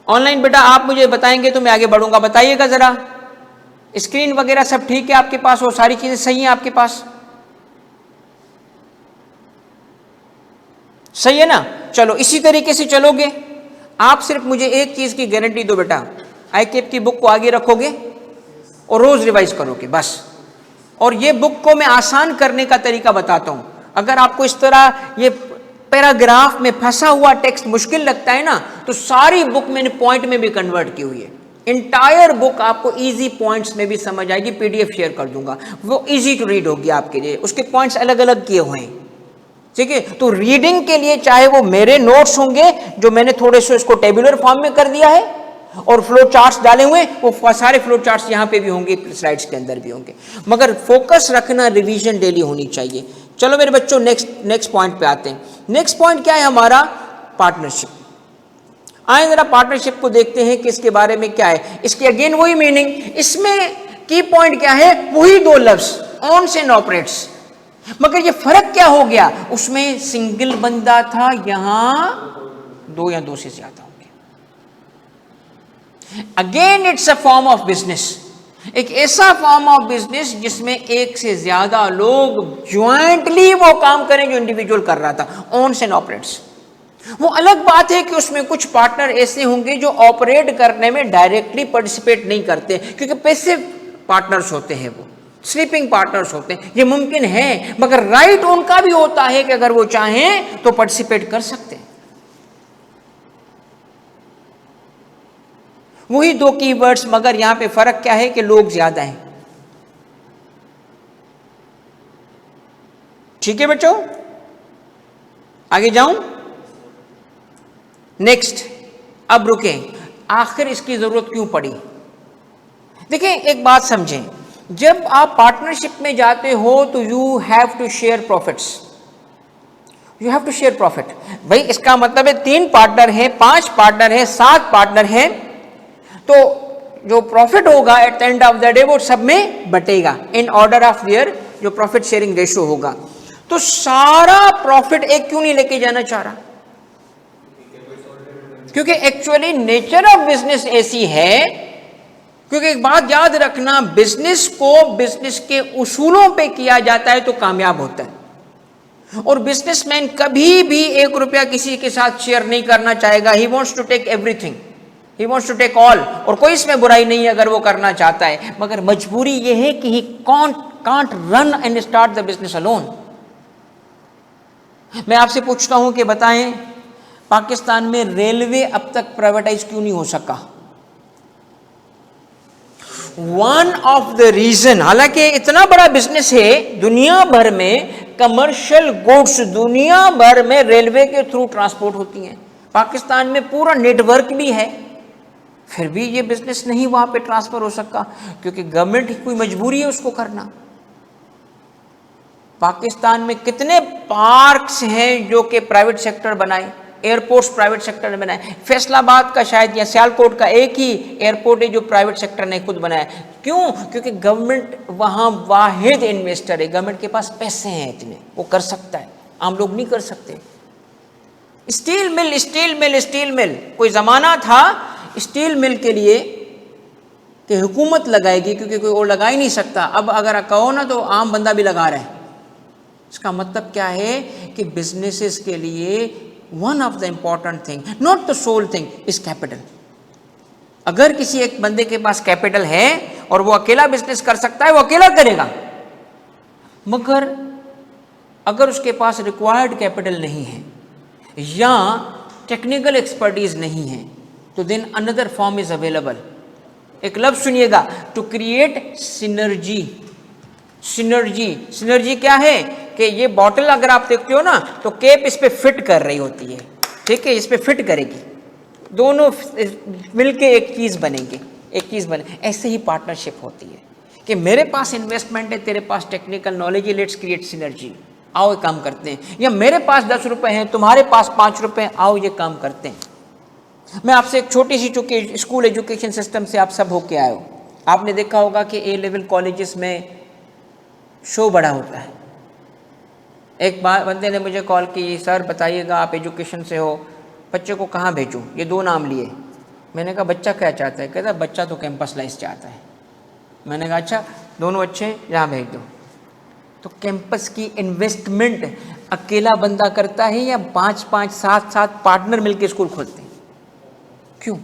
ऑनलाइन बेटा आप मुझे बताएंगे तो मैं आगे बढ़ूंगा, बताइएगा जरा। स्क्रीन वगैरह सब ठीक है आपके पास, वो सारी चीजें सही है आपके पास, सही है ना? चलो इसी तरीके से चलोगे। आप सिर्फ मुझे एक चीज की गारंटी दो बेटा, आईकेप की बुक को आगे रखोगे और रोज रिवाइज करोगे बस। और ये बुक को मैं आसान करने का तरीका बताता हूं। अगर आपको इस तरह ये पैराग्राफ में फंसा हुआ टेक्स्ट मुश्किल लगता है ना, तो सारी बुक मैंने पॉइंट में भी कन्वर्ट की हुई है। इंटायर बुक आपको इजी पॉइंट्स में भी समझ आएगी, पीडीएफ शेयर कर दूंगा, वो इजी टू रीड होगी आपके लिए, उसके पॉइंट्स अलग अलग किए हुए हैं, ठीक है? तो रीडिंग के लिए चाहे वो मेरे नोट्स होंगे जो मैंने थोड़े से उसको टेबुलर फॉर्म में कर दिया है, और फ्लो चार्ट्स डाले हुए, वो सारे फ्लो चार्ट्स यहां पे भी होंगे, स्लाइड्स के अंदर भी होंगे, मगर फोकस रखना, रिवीजन डेली होनी चाहिए। चलो मेरे बच्चों नेक्स्ट पॉइंट पे आते हैं। नेक्स्ट पॉइंट क्या है हमारा? पार्टनरशिप। आए जरा पार्टनरशिप को देखते हैं कि इसके बारे में क्या है। इसकी अगेन वही मीनिंग, इसमें की पॉइंट क्या है? वही दो लफ्ज, ऑन्स एंड ऑपरेट्स, मगर ये फर्क क्या हो गया? उसमें सिंगल बंदा था, यहां दो या दो से ज्यादा। Again it's a form of business, एक ऐसा फॉर्म ऑफ बिजनेस जिसमें एक से ज्यादा लोग ज्वाइंटली वो काम करें जो इंडिविजुअल कर रहा था, ओन्स एंड ऑपरेट्स। वो अलग बात है कि उसमें कुछ पार्टनर ऐसे होंगे जो ऑपरेट करने में डायरेक्टली पार्टिसिपेट नहीं करते, क्योंकि पैसिव पार्टनर्स होते हैं, वो स्लीपिंग पार्टनर्स होते हैं, ये मुमकिन है, मगर राइट उनका भी होता है कि अगर वो चाहें तो पार्टिसिपेट कर सकते हैं। वही दो कीवर्ड्स, मगर यहां पे फर्क क्या है कि लोग ज्यादा हैं। ठीक है बच्चों, आगे जाऊं? नेक्स्ट, अब रुके, आखिर इसकी जरूरत क्यों पड़ी? देखिए एक बात समझें, जब आप पार्टनरशिप में जाते हो तो you have to share profits, you have to share profit. भाई इसका मतलब है 3 पार्टनर है, 5 पार्टनर है, 7 पार्टनर है, तो जो प्रॉफिट होगा at the end of the day वो सब में बटेगा इन ऑर्डर ऑफ देयर जो प्रॉफिट शेयरिंग रेशियो होगा। तो सारा प्रॉफिट एक क्यों नहीं लेके जाना चाह रहा? क्योंकि एक्चुअली नेचर ऑफ बिजनेस ऐसी है, क्योंकि एक बात याद रखना, बिजनेस को बिजनेस के उसूलों पे किया जाता है तो कामयाब होता है। और बिजनेसमैन कभी भी 1 रुपया किसी के साथ शेयर नहीं करना चाहेगा। He wants to take everything, he wants to take all, और कोई इसमें बुराई नहीं है अगर वो करना चाहता है, मगर मजबूरी ये है कि he can't run and start the business alone. मैं आपसे पूछता हूं कि बताएं, पाकिस्तान में रेलवे अब तक प्राइवेटाइज क्यों नहीं हो सका? वन ऑफ द रीजन, हालांकि इतना बड़ा बिजनेस है, दुनिया भर में कमर्शियल गुड्स दुनिया भर में रेलवे के थ्रू ट्रांसपोर्ट होती हैं, पाकिस्तान में पूरा नेटवर्क भी है, फिर भी ये बिजनेस नहीं वहां पे ट्रांसफर हो सका, क्योंकि गवर्नमेंट की कोई मजबूरी है उसको करना। पाकिस्तान में कितने पार्क्स हैं जो कि प्राइवेट सेक्टर बनाए, एयरपोर्ट्स प्राइवेट सेक्टर ने बनाए। फैसलाबाद का शायद या सियालकोट का एक ही एयरपोर्ट है जो प्राइवेट सेक्टर ने खुद बनाया। क्यों? क्योंकि गवर्नमेंट वहां वाहिद इन्वेस्टर है, गवर्नमेंट के पास पैसे हैं इतने, वो कर सकता है, आम लोग नहीं कर सकते। Steel mill, steel mill, steel mill, कोई जमाना था स्टील मिल के लिए कि हुकूमत लगाएगी, क्योंकि कोई और लगा ही नहीं सकता। अब अगर कहो ना तो आम बंदा भी लगा रहा है। इसका मतलब क्या है कि बिजनेसेस के लिए one of the important thing, not the soul thing, is capital. अगर किसी एक बंदे के पास कैपिटल है और वो अकेला बिजनेस कर सकता है, वो अकेला करेगा। मगर अगर उसके पास रिक्वायर्ड कैपिटल नहीं है या टेक्निकल एक्सपर्टीज नहीं है, तो then another form is available. एक लफ्ज सुनिएगा, to create synergy. Synergy, synergy क्या है कि ये बॉटल अगर आप देखते हो ना तो कैप इस पे फिट कर रही होती है, ठीक है, इस पे फिट करेगी, दोनों मिलके एक चीज बनेंगे, एक चीज बने। ऐसे ही पार्टनरशिप होती है कि मेरे पास इन्वेस्टमेंट है, तेरे पास टेक्निकल नॉलेज है, लेट्स क्रिएट सिनर्जी, आओ ये काम करते हैं। या मेरे पास 10 रुपए हैं, तुम्हारे पास 5 रुपए, आओ ये काम करते हैं। मैं आपसे एक छोटी सी, चूंकि स्कूल एजुकेशन सिस्टम से आप सब होके आए हो, आपने देखा होगा कि ए लेवल कॉलेजेस में शो बड़ा होता है। एक बार बंदे ने मुझे कॉल की, सर बताइएगा आप एजुकेशन से हो, बच्चे को कहाँ भेजूँ? ये 2 नाम लिए। मैंने कहा बच्चा क्या चाहता है? कहता बच्चा तो कैंपस लाइफ चाहता है। मैंने कहा अच्छा, दोनों अच्छे, यहाँ भेज दो। तो कैंपस की इन्वेस्टमेंट अकेला बंदा करता है या 5-5, 7-7 पार्टनर मिलकर स्कूल खोलते हैं? क्यों?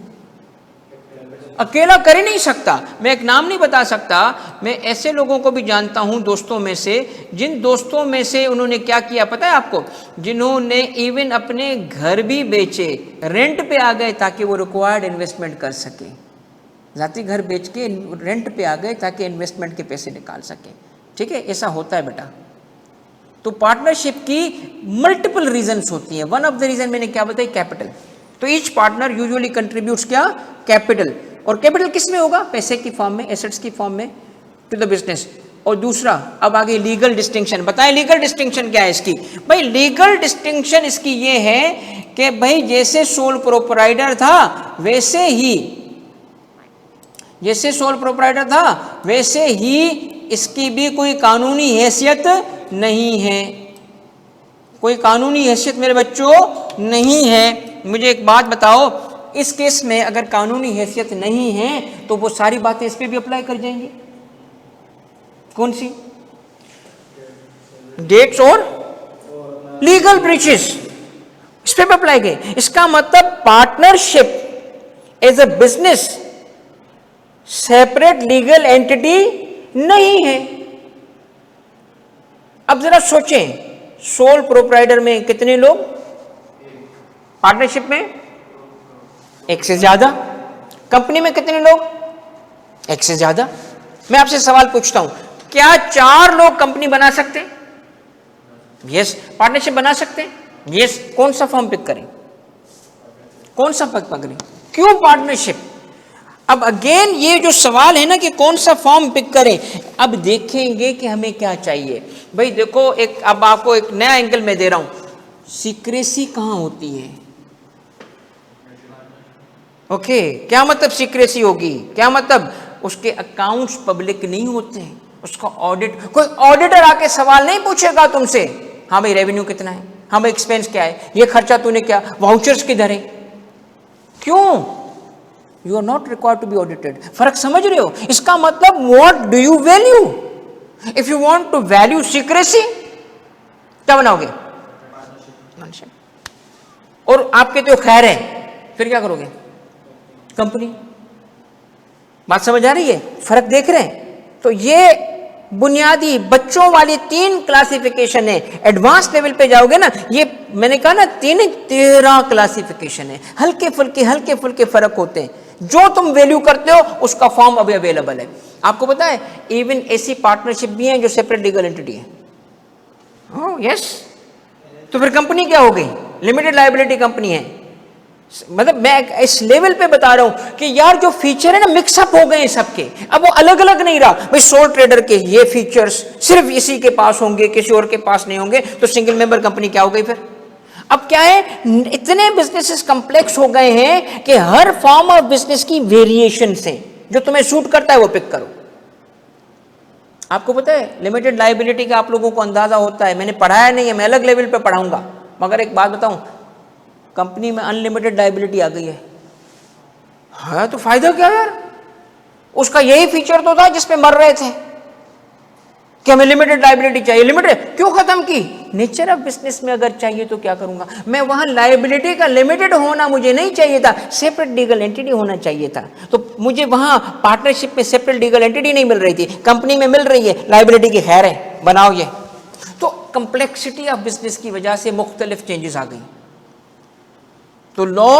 अकेला कर ही नहीं सकता। मैं एक नाम नहीं बता सकता, मैं ऐसे लोगों को भी जानता हूं दोस्तों में से, जिन दोस्तों में से उन्होंने क्या किया पता है आपको? जिन्होंने इवन अपने घर भी बेचे, रेंट पे आ गए ताकि वो रिक्वायर्ड इन्वेस्टमेंट कर सके। जाती घर बेच के रेंट पे आ गए ताकि इन्वेस्टमेंट के पैसे निकाल सके। ठीक है, ऐसा होता है बेटा। तो पार्टनरशिप की मल्टीपल रीजंस होती हैं। वन ऑफ द रीजन मैंने क्या बताई? कैपिटल। तो ईच पार्टनर यूजुअली कंट्रीब्यूट्स क्या? कैपिटल। और कैपिटल किस में होगा? पैसे की फॉर्म में, एसेट्स की फॉर्म में, टू द बिजनेस। और दूसरा, अब आगे लीगल डिस्टिंक्शन। बताएं लीगल डिस्टिंक्शन क्या है इसकी? भाई लीगल डिस्टिंक्शन इसकी ये है कि भाई जैसे सोल प्रोप्राइटर था वैसे ही, जैसे सोल प्रोप्राइटर था वैसे ही इसकी भी कोई कानूनी हैसियत नहीं है। कोई कानूनी हैसियत मेरे बच्चों नहीं है। मुझे एक बात बताओ, इस केस में अगर कानूनी हैसियत नहीं है तो वो सारी बातें इस पे भी अप्लाई कर जाएंगी। कौन सी? डेट्स और लीगल ब्रीचेस, इस पे भी अप्लाई गए। इसका मतलब partnership as a business separate legal entity नहीं है। अब जरा सोचें, सोल प्रोप्राइटर में कितने लोग? पार्टनरशिप में 1 से ज्यादा। कंपनी में कितने लोग? 1 से ज्यादा। मैं आपसे सवाल पूछता हूं, क्या 4 लोग कंपनी बना सकते हैं? यस। पार्टनरशिप बना सकते हैं? यस। कौन सा फॉर्म पिक करें? कौन सा पकड़ें? क्यों पार्टनरशिप? अब अगेन ये जो सवाल है ना कि कौन सा फॉर्म पिक करें, अब देखेंगे कि हमें क्या चाहिए। भाई देखो, एक अब आपको एक नया एंगल में दे रहा हूं। सीक्रेसी कहां होती है? ओके, क्या मतलब सीक्रेसी होगी? क्या मतलब? उसके अकाउंट्स पब्लिक नहीं होते हैं, उसका ऑडिट, कोई ऑडिटर आके सवाल नहीं पूछेगा तुमसे, हाँ भाई रेवेन्यू कितना है, हाँ भाई एक्सपेंस क्या है, ये खर्चा तूने क्या, वाउचर्स किधर है। क्यों? You are not required to be audited. फर्क समझ रहे हो? इसका मतलब what do you value? If you want to value secrecy, क्या बनाओगे? और आपके तो खैर है, फिर क्या करोगे? कंपनी। बात समझ आ रही है? फर्क देख रहे हैं? तो ये बुनियादी बच्चों वाली 3 क्लासिफिकेशन है। एडवांस लेवल पे जाओगे ना, ये मैंने कहा ना 13 क्लासिफिकेशन है। हल्के फुल्के फर्क होते हैं। जो तुम वैल्यू करते हो उसका फॉर्म अभी अवेलेबल है। आपको पता है इवन ऐसी पार्टनरशिप भी है जो सेपरेट लीगल एंटिटी है। Oh yes. तो फिर कंपनी क्या हो गई? लिमिटेड लायबिलिटी कंपनी है। मतलब मैं इस लेवल पे बता रहा हूं कि यार जो फीचर है ना मिक्सअप हो गए सबके, अब वो अलग अलग नहीं रहा। भाई सोल ट्रेडर के ये फीचर्स सिर्फ इसी के पास होंगे, किसी और के पास नहीं होंगे, तो सिंगल मेंबर कंपनी क्या हो गई फिर? अब क्या है, इतने बिजनेसेस कॉम्प्लेक्स हो गए हैं कि हर फॉर्म ऑफ बिजनेस की वेरिएशन से जो तुम्हें सूट करता है वो पिक करो। आपको पता है लिमिटेड लायबिलिटी का आप लोगों को अंदाजा होता है, मैंने पढ़ाया नहीं है, मैं अलग लेवल पे पढ़ाऊंगा, मगर एक बात बताऊं, कंपनी में अनलिमिटेड लायबिलिटी आ गई है। हाँ तो फायदा क्या यार? उसका यही फीचर तो था जिसपे मर रहे थे कि हमें लिमिटेड लायबिलिटी चाहिए। लिमिटेड क्यों खत्म की? नेचर ऑफ बिजनेस में अगर चाहिए तो क्या करूंगा मैं, वहां लायबिलिटी का लिमिटेड होना मुझे नहीं चाहिए था, सेपरेट लीगल एंटिटी होना चाहिए था। तो मुझे वहां पार्टनरशिप में सेपरेट लीगल एंटिटी नहीं मिल रही थी, कंपनी में मिल रही है, लायबिलिटी की खैर है, बनाओ ये। तो कंप्लेक्सिटी ऑफ बिजनेस की वजह से मुख्तलिफ चेंजेस आ गई। तो लॉ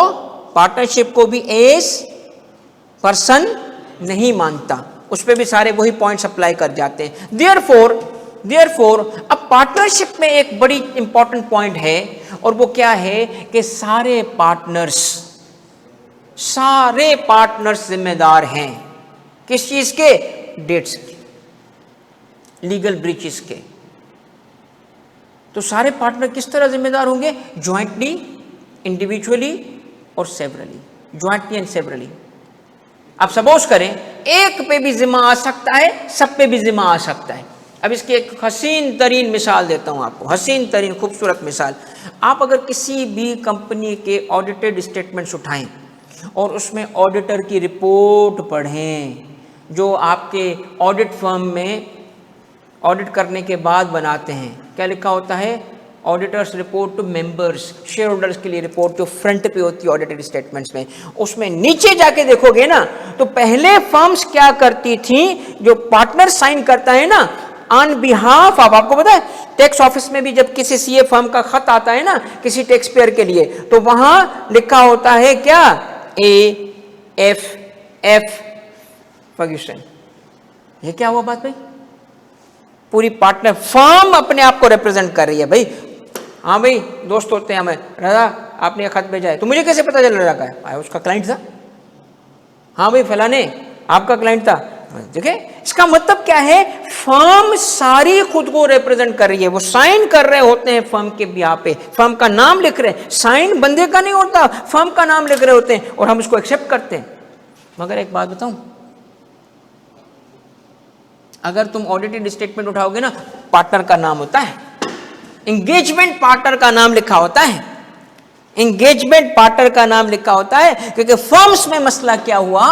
पार्टनरशिप को भी एज पर्सन नहीं मानता, उस पर भी सारे वही पॉइंट्स अप्लाई कर जाते हैं। देयरफॉर अब पार्टनरशिप में एक बड़ी इंपॉर्टेंट पॉइंट है, और वो क्या है कि सारे पार्टनर्स जिम्मेदार हैं किस चीज के? डेट्स के, लीगल ब्रीचेस के। तो सारे पार्टनर किस तरह जिम्मेदार होंगे? ज्वाइंटली, इंडिविजुअली और सेवरली। Jointly and severally. अब सपोज करें एक पे भी जिम्मा आ सकता है, सब पे भी जिम्मा आ सकता है। अब इसकी एक हसीन तरीन मिसाल देता हूं आपको, हसीन तरीन खूबसूरत मिसाल। आप अगर किसी भी कंपनी के ऑडिटेड स्टेटमेंट्स उठाएं और उसमें ऑडिटर की रिपोर्ट पढ़ें जो आपके ऑडिट फर्म में ऑडिट करने के बाद बनाते हैं, क्या लिखा होता है? Auditors report to members, shareholders के लिए रिपोर्ट जो फ्रंट पे होती है ऑडिटेड स्टेटमेंट्स में। उसमें नीचे जाके देखोगे ना तो पहले फर्म्स क्या करती थी, जो पार्टनर साइन करता है ना ऑन बिहाफ ऑफ, आपको पता है टैक्स ऑफिस में भी जब किसी सीए फर्म का खत आता है ना किसी टैक्स पेयर के लिए, तो वहां लिखा होता है क्या? AFF Ferguson. ये क्या हुआ बात भाई? पूरी पार्टनर फर्म अपने आप को रिप्रेजेंट कर रही है भाई। हाँ भाई दोस्त होते हैं हमें, रजा आपने खत भेजा है, तो मुझे कैसे पता चल रहा है? उसका क्लाइंट था। हाँ भाई फलाने आपका क्लाइंट था। देखिए इसका मतलब क्या है? फर्म सारी खुद को रिप्रेजेंट कर रही है, वो साइन कर रहे होते हैं फर्म के बिहाफ पे, फर्म का नाम लिख रहे हैं। साइन बंदे का नहीं होता, फर्म का नाम लिख रहे होते हैं और हम उसको एक्सेप्ट करते हैं। मगर एक बात बताऊं, अगर तुम ऑडिटेड स्टेटमेंट उठाओगे ना, पार्टनर का नाम होता है, एंगेजमेंट पार्टनर का नाम लिखा होता है, एंगेजमेंट पार्टनर का नाम लिखा होता है। क्योंकि फर्म्स में मसला क्या हुआ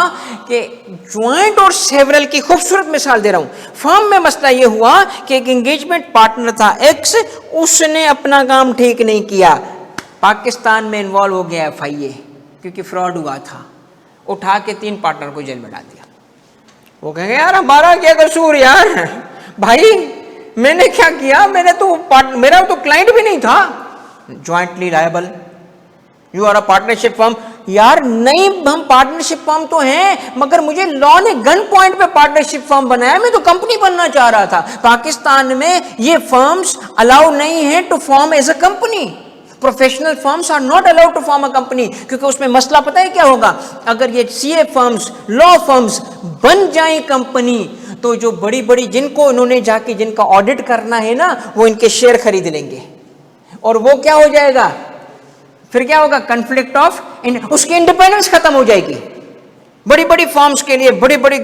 कि ज्वाइंट और सेवरल की खूबसूरत मिसाल दे रहा हूं। फर्म में मसला यह हुआ कि एक एंगेजमेंट पार्टनर था एक्स, उसने अपना काम ठीक नहीं किया, पाकिस्तान में इन्वॉल्व हो गया FIA क्योंकि फ्रॉड हुआ था, उठा के 3 पार्टनर को जेल में डाल दिया। वो कहेंगे यार हमारा क्या कसूर यार, भाई मैंने क्या किया, मेरा तो क्लाइंट भी नहीं था। Jointly liable, you are a partnership firm. यार नहीं, हम पार्टनरशिप फर्म तो हैं, मगर मुझे लॉ ने गन पॉइंट पे पार्टनरशिप फर्म बनाया, मैं तो कंपनी बनना चाह रहा था। पाकिस्तान में ये फर्म्स अलाउ नहीं है to form as a company. Professional firms are not allowed to form a company, क्योंकि उसमें मसला पता है क्या होगा? अगर ये सीए फर्म्स, लॉ फर्म्स बन जाए कंपनी, तो जो बड़ी बड़ी जिनको इन्होंने जाके जिनका ऑडिट करना है ना, वो इनके शेयर खरीद लेंगे, और वो क्या हो जाएगा? फिर क्या होगा? कॉन्फ्लिक्ट ऑफ, उसकी इंडिपेंडेंस खत्म हो जाएगी। बड़ी बड़ी फर्म्स के लिए बड़ी बड़ी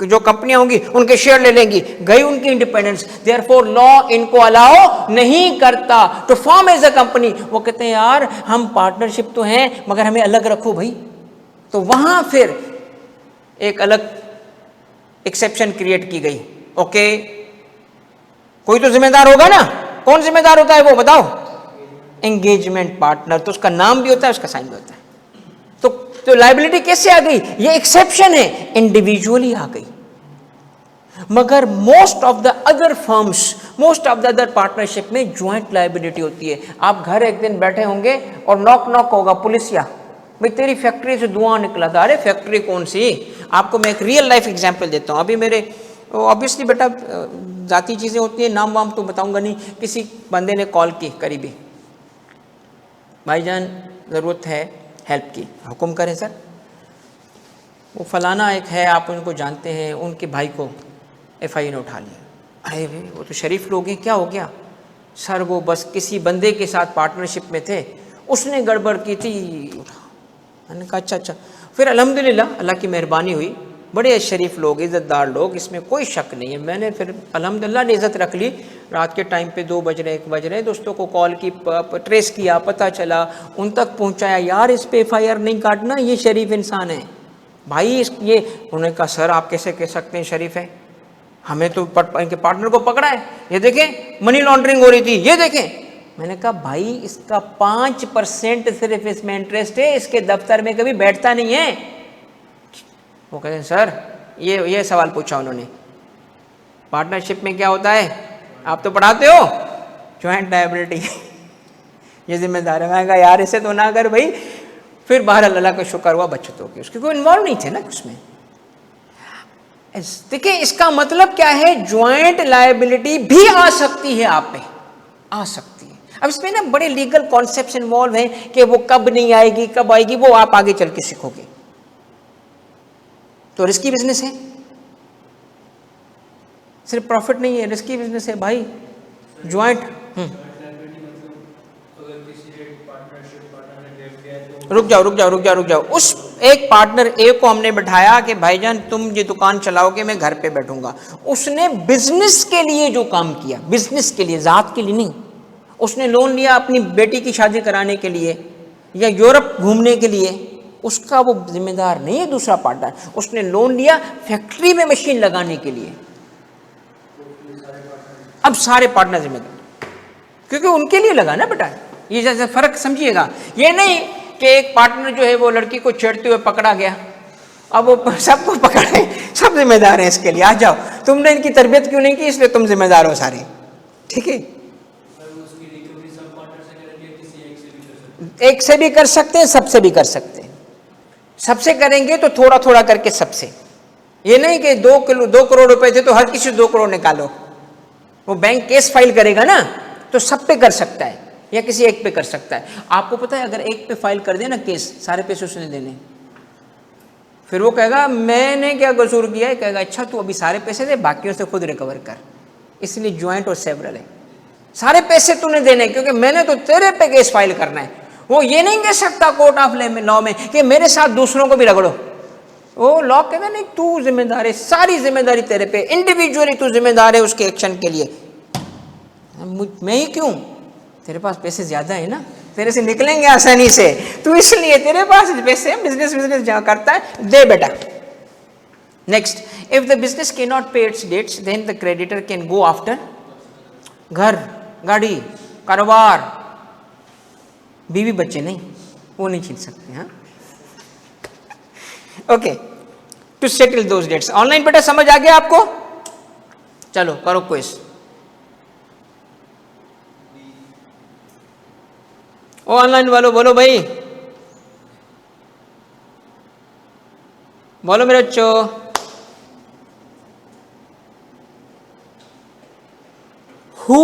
जो कंपनियां होंगी उनके शेयर ले लेंगी, गई उनकी इंडिपेंडेंस। देयरफॉर लॉ इनको अलाउ नहीं करता to form as a company. वो कहते हैं यार हम पार्टनरशिप तो हैं, मगर हमें अलग रखो भाई। तो वहां फिर एक अलग एक्सेप्शन क्रिएट की गई। ओके, कोई तो जिम्मेदार होगा ना, कौन जिम्मेदार होता है वो बताओ? Engagement partner. तो उसका नाम भी होता है, उसका साइन भी होता है। तो लायबिलिटी कैसे आ गई? ये एक्सेप्शन है, इंडिविजुअली आ गई। मगर most of the other firms, most of the other partnership में ज्वाइंट लायबिलिटी होती है। आप घर एक दिन बैठे होंगे और नॉक नॉक होगा पुलिसिया, भाई तेरी फैक्ट्री से धुआं निकला था। अरे फैक्ट्री कौन सी? आपको मैं एक रियल लाइफ एग्जांपल देता हूँ। अभी मेरे ऑब्वियसली बेटा जाती चीज़ें होती हैं, नाम वाम तो बताऊंगा नहीं। किसी बंदे ने कॉल की करीबी, भाईजान ज़रूरत है हेल्प की। हुक्म करें सर। वो फलाना एक है, आप उनको जानते हैं, उनके भाई को FIA ने उठा लिया। अरे भाई वो तो शरीफ लोग हैं, क्या हो गया? सर वो बस किसी बंदे के साथ पार्टनरशिप में थे, उसने गड़बड़ की थी। मैंने कहा अच्छा। फिर अल्हम्दुलिल्लाह अल्लाह की मेहरबानी हुई, बड़े शरीफ लोग, इज़्ज़तदार लोग, इसमें कोई शक नहीं है। मैंने फिर अल्हम्दुलिल्लाह ने इज़्ज़त रख ली। रात के टाइम पे 2 बज रहे 1 बज रहे, दोस्तों को कॉल की, ट्रेस किया, पता चला, उन तक पहुंचाया। यार इस पे FIR नहीं काटना, ये शरीफ इंसान है, भाई ये उन्होंने कहा सर आप कैसे कह सकते हैं शरीफ है, हमें तो इनके पार्टनर को पकड़ा है, ये देखें मनी लॉन्ड्रिंग हो रही थी, ये देखें। मैंने कहा भाई इसका 5% सिर्फ इसमें इंटरेस्ट है, इसके दफ्तर में कभी बैठता नहीं है। वो कहते हैं सर ये सवाल पूछा उन्होंने, पार्टनरशिप में क्या होता है, आप तो पढ़ाते हो ज्वाइंट लायबिलिटी ये जिम्मेदार है। मैं कहा यार इसे तो ना कर भाई। फिर बहरहाल अल्लाह का शुक्र हुआ बचत हो गई, उसके कोई इन्वॉल्व नहीं थे ना उसमें। देखिए इसका मतलब क्या है, ज्वाइंट लायबिलिटी भी आ सकती है, आप पे आ सकती है। अब इसमें ना बड़े लीगल कॉन्सेप्ट्स इन्वॉल्व हैं कि वो कब नहीं आएगी कब आएगी, वो आप आगे चल के सीखोगे। तो रिस्की बिजनेस है, सिर्फ प्रॉफिट नहीं है, रिस्की बिजनेस है भाई ज्वाइंट। रुक जाओ। उस एक पार्टनर ए को हमने बिठाया कि भाईजान तुम ये दुकान चलाओगे, मैं घर पे बैठूंगा। उसने बिजनेस के लिए जो काम किया, बिजनेस के लिए, जात के लिए नहीं। उसने लोन लिया अपनी बेटी की शादी कराने के लिए या यूरोप घूमने के लिए, उसका वो जिम्मेदार नहीं है दूसरा पार्टनर। उसने लोन लिया फैक्ट्री में मशीन लगाने के लिए, अब सारे पार्टनर जिम्मेदार, क्योंकि उनके लिए लगा ना बेटा। ये जैसे फर्क समझिएगा, ये नहीं कि एक पार्टनर जो है वो लड़की को छेड़ते हुए पकड़ा गया, अब वो सबको पकड़े, सब जिम्मेदार हैं इसके लिए, आ जाओ, तुमने इनकी तरबियत क्यों नहीं की इसलिए तुम जिम्मेदार हो सारे, ठीक है। एक से भी कर सकते हैं, सबसे भी कर सकते हैं। सबसे करेंगे तो थोड़ा थोड़ा करके सबसे, ये नहीं कि 2 करोड़ रुपए थे तो हर किसी 2 करोड़ निकालो। वो बैंक केस फाइल करेगा ना तो सब पे कर सकता है या किसी एक पे कर सकता है। आपको पता है अगर एक पे फाइल कर दे ना केस, सारे पैसे उसने देने, फिर वो कहेगा मैंने क्या कसूर किया है, कहेगा अच्छा तू अभी सारे पैसे दे, बाकियों से खुद रिकवर कर। इसलिए ज्वाइंट और सेवरल है, सारे पैसे तूने देने क्योंकि मैंने तो तेरे पे केस फाइल करना है। वो ये नहीं कह सकता कोर्ट ऑफ लॉ में कि मेरे साथ दूसरों को भी रगड़ो। वो लॉ कहता नहीं, तू जिम्मेदार है, सारी जिम्मेदारी तेरे पे, इंडिविजुअली तू जिम्मेदार है उसके एक्शन के लिए। मैं ही क्यों, तेरे पास पैसे ज्यादा है ना, तेरे से निकलेंगे आसानी से, तो इसलिए तेरे पास पैसे, बिजनेस जहाँ करता है दे बेटा। Next, if the business can not pay its debts then the creditor can go after घर, गाड़ी, कारोबार, बीवी बच्चे नहीं, वो नहीं छीन सकते। हाँ okay, to settle those debts. Online बेटा समझ आ गया आपको? चलो करो क्विज। ओ ऑनलाइन वालों बोलो भाई, बोलो मेरे बच्चों। हु,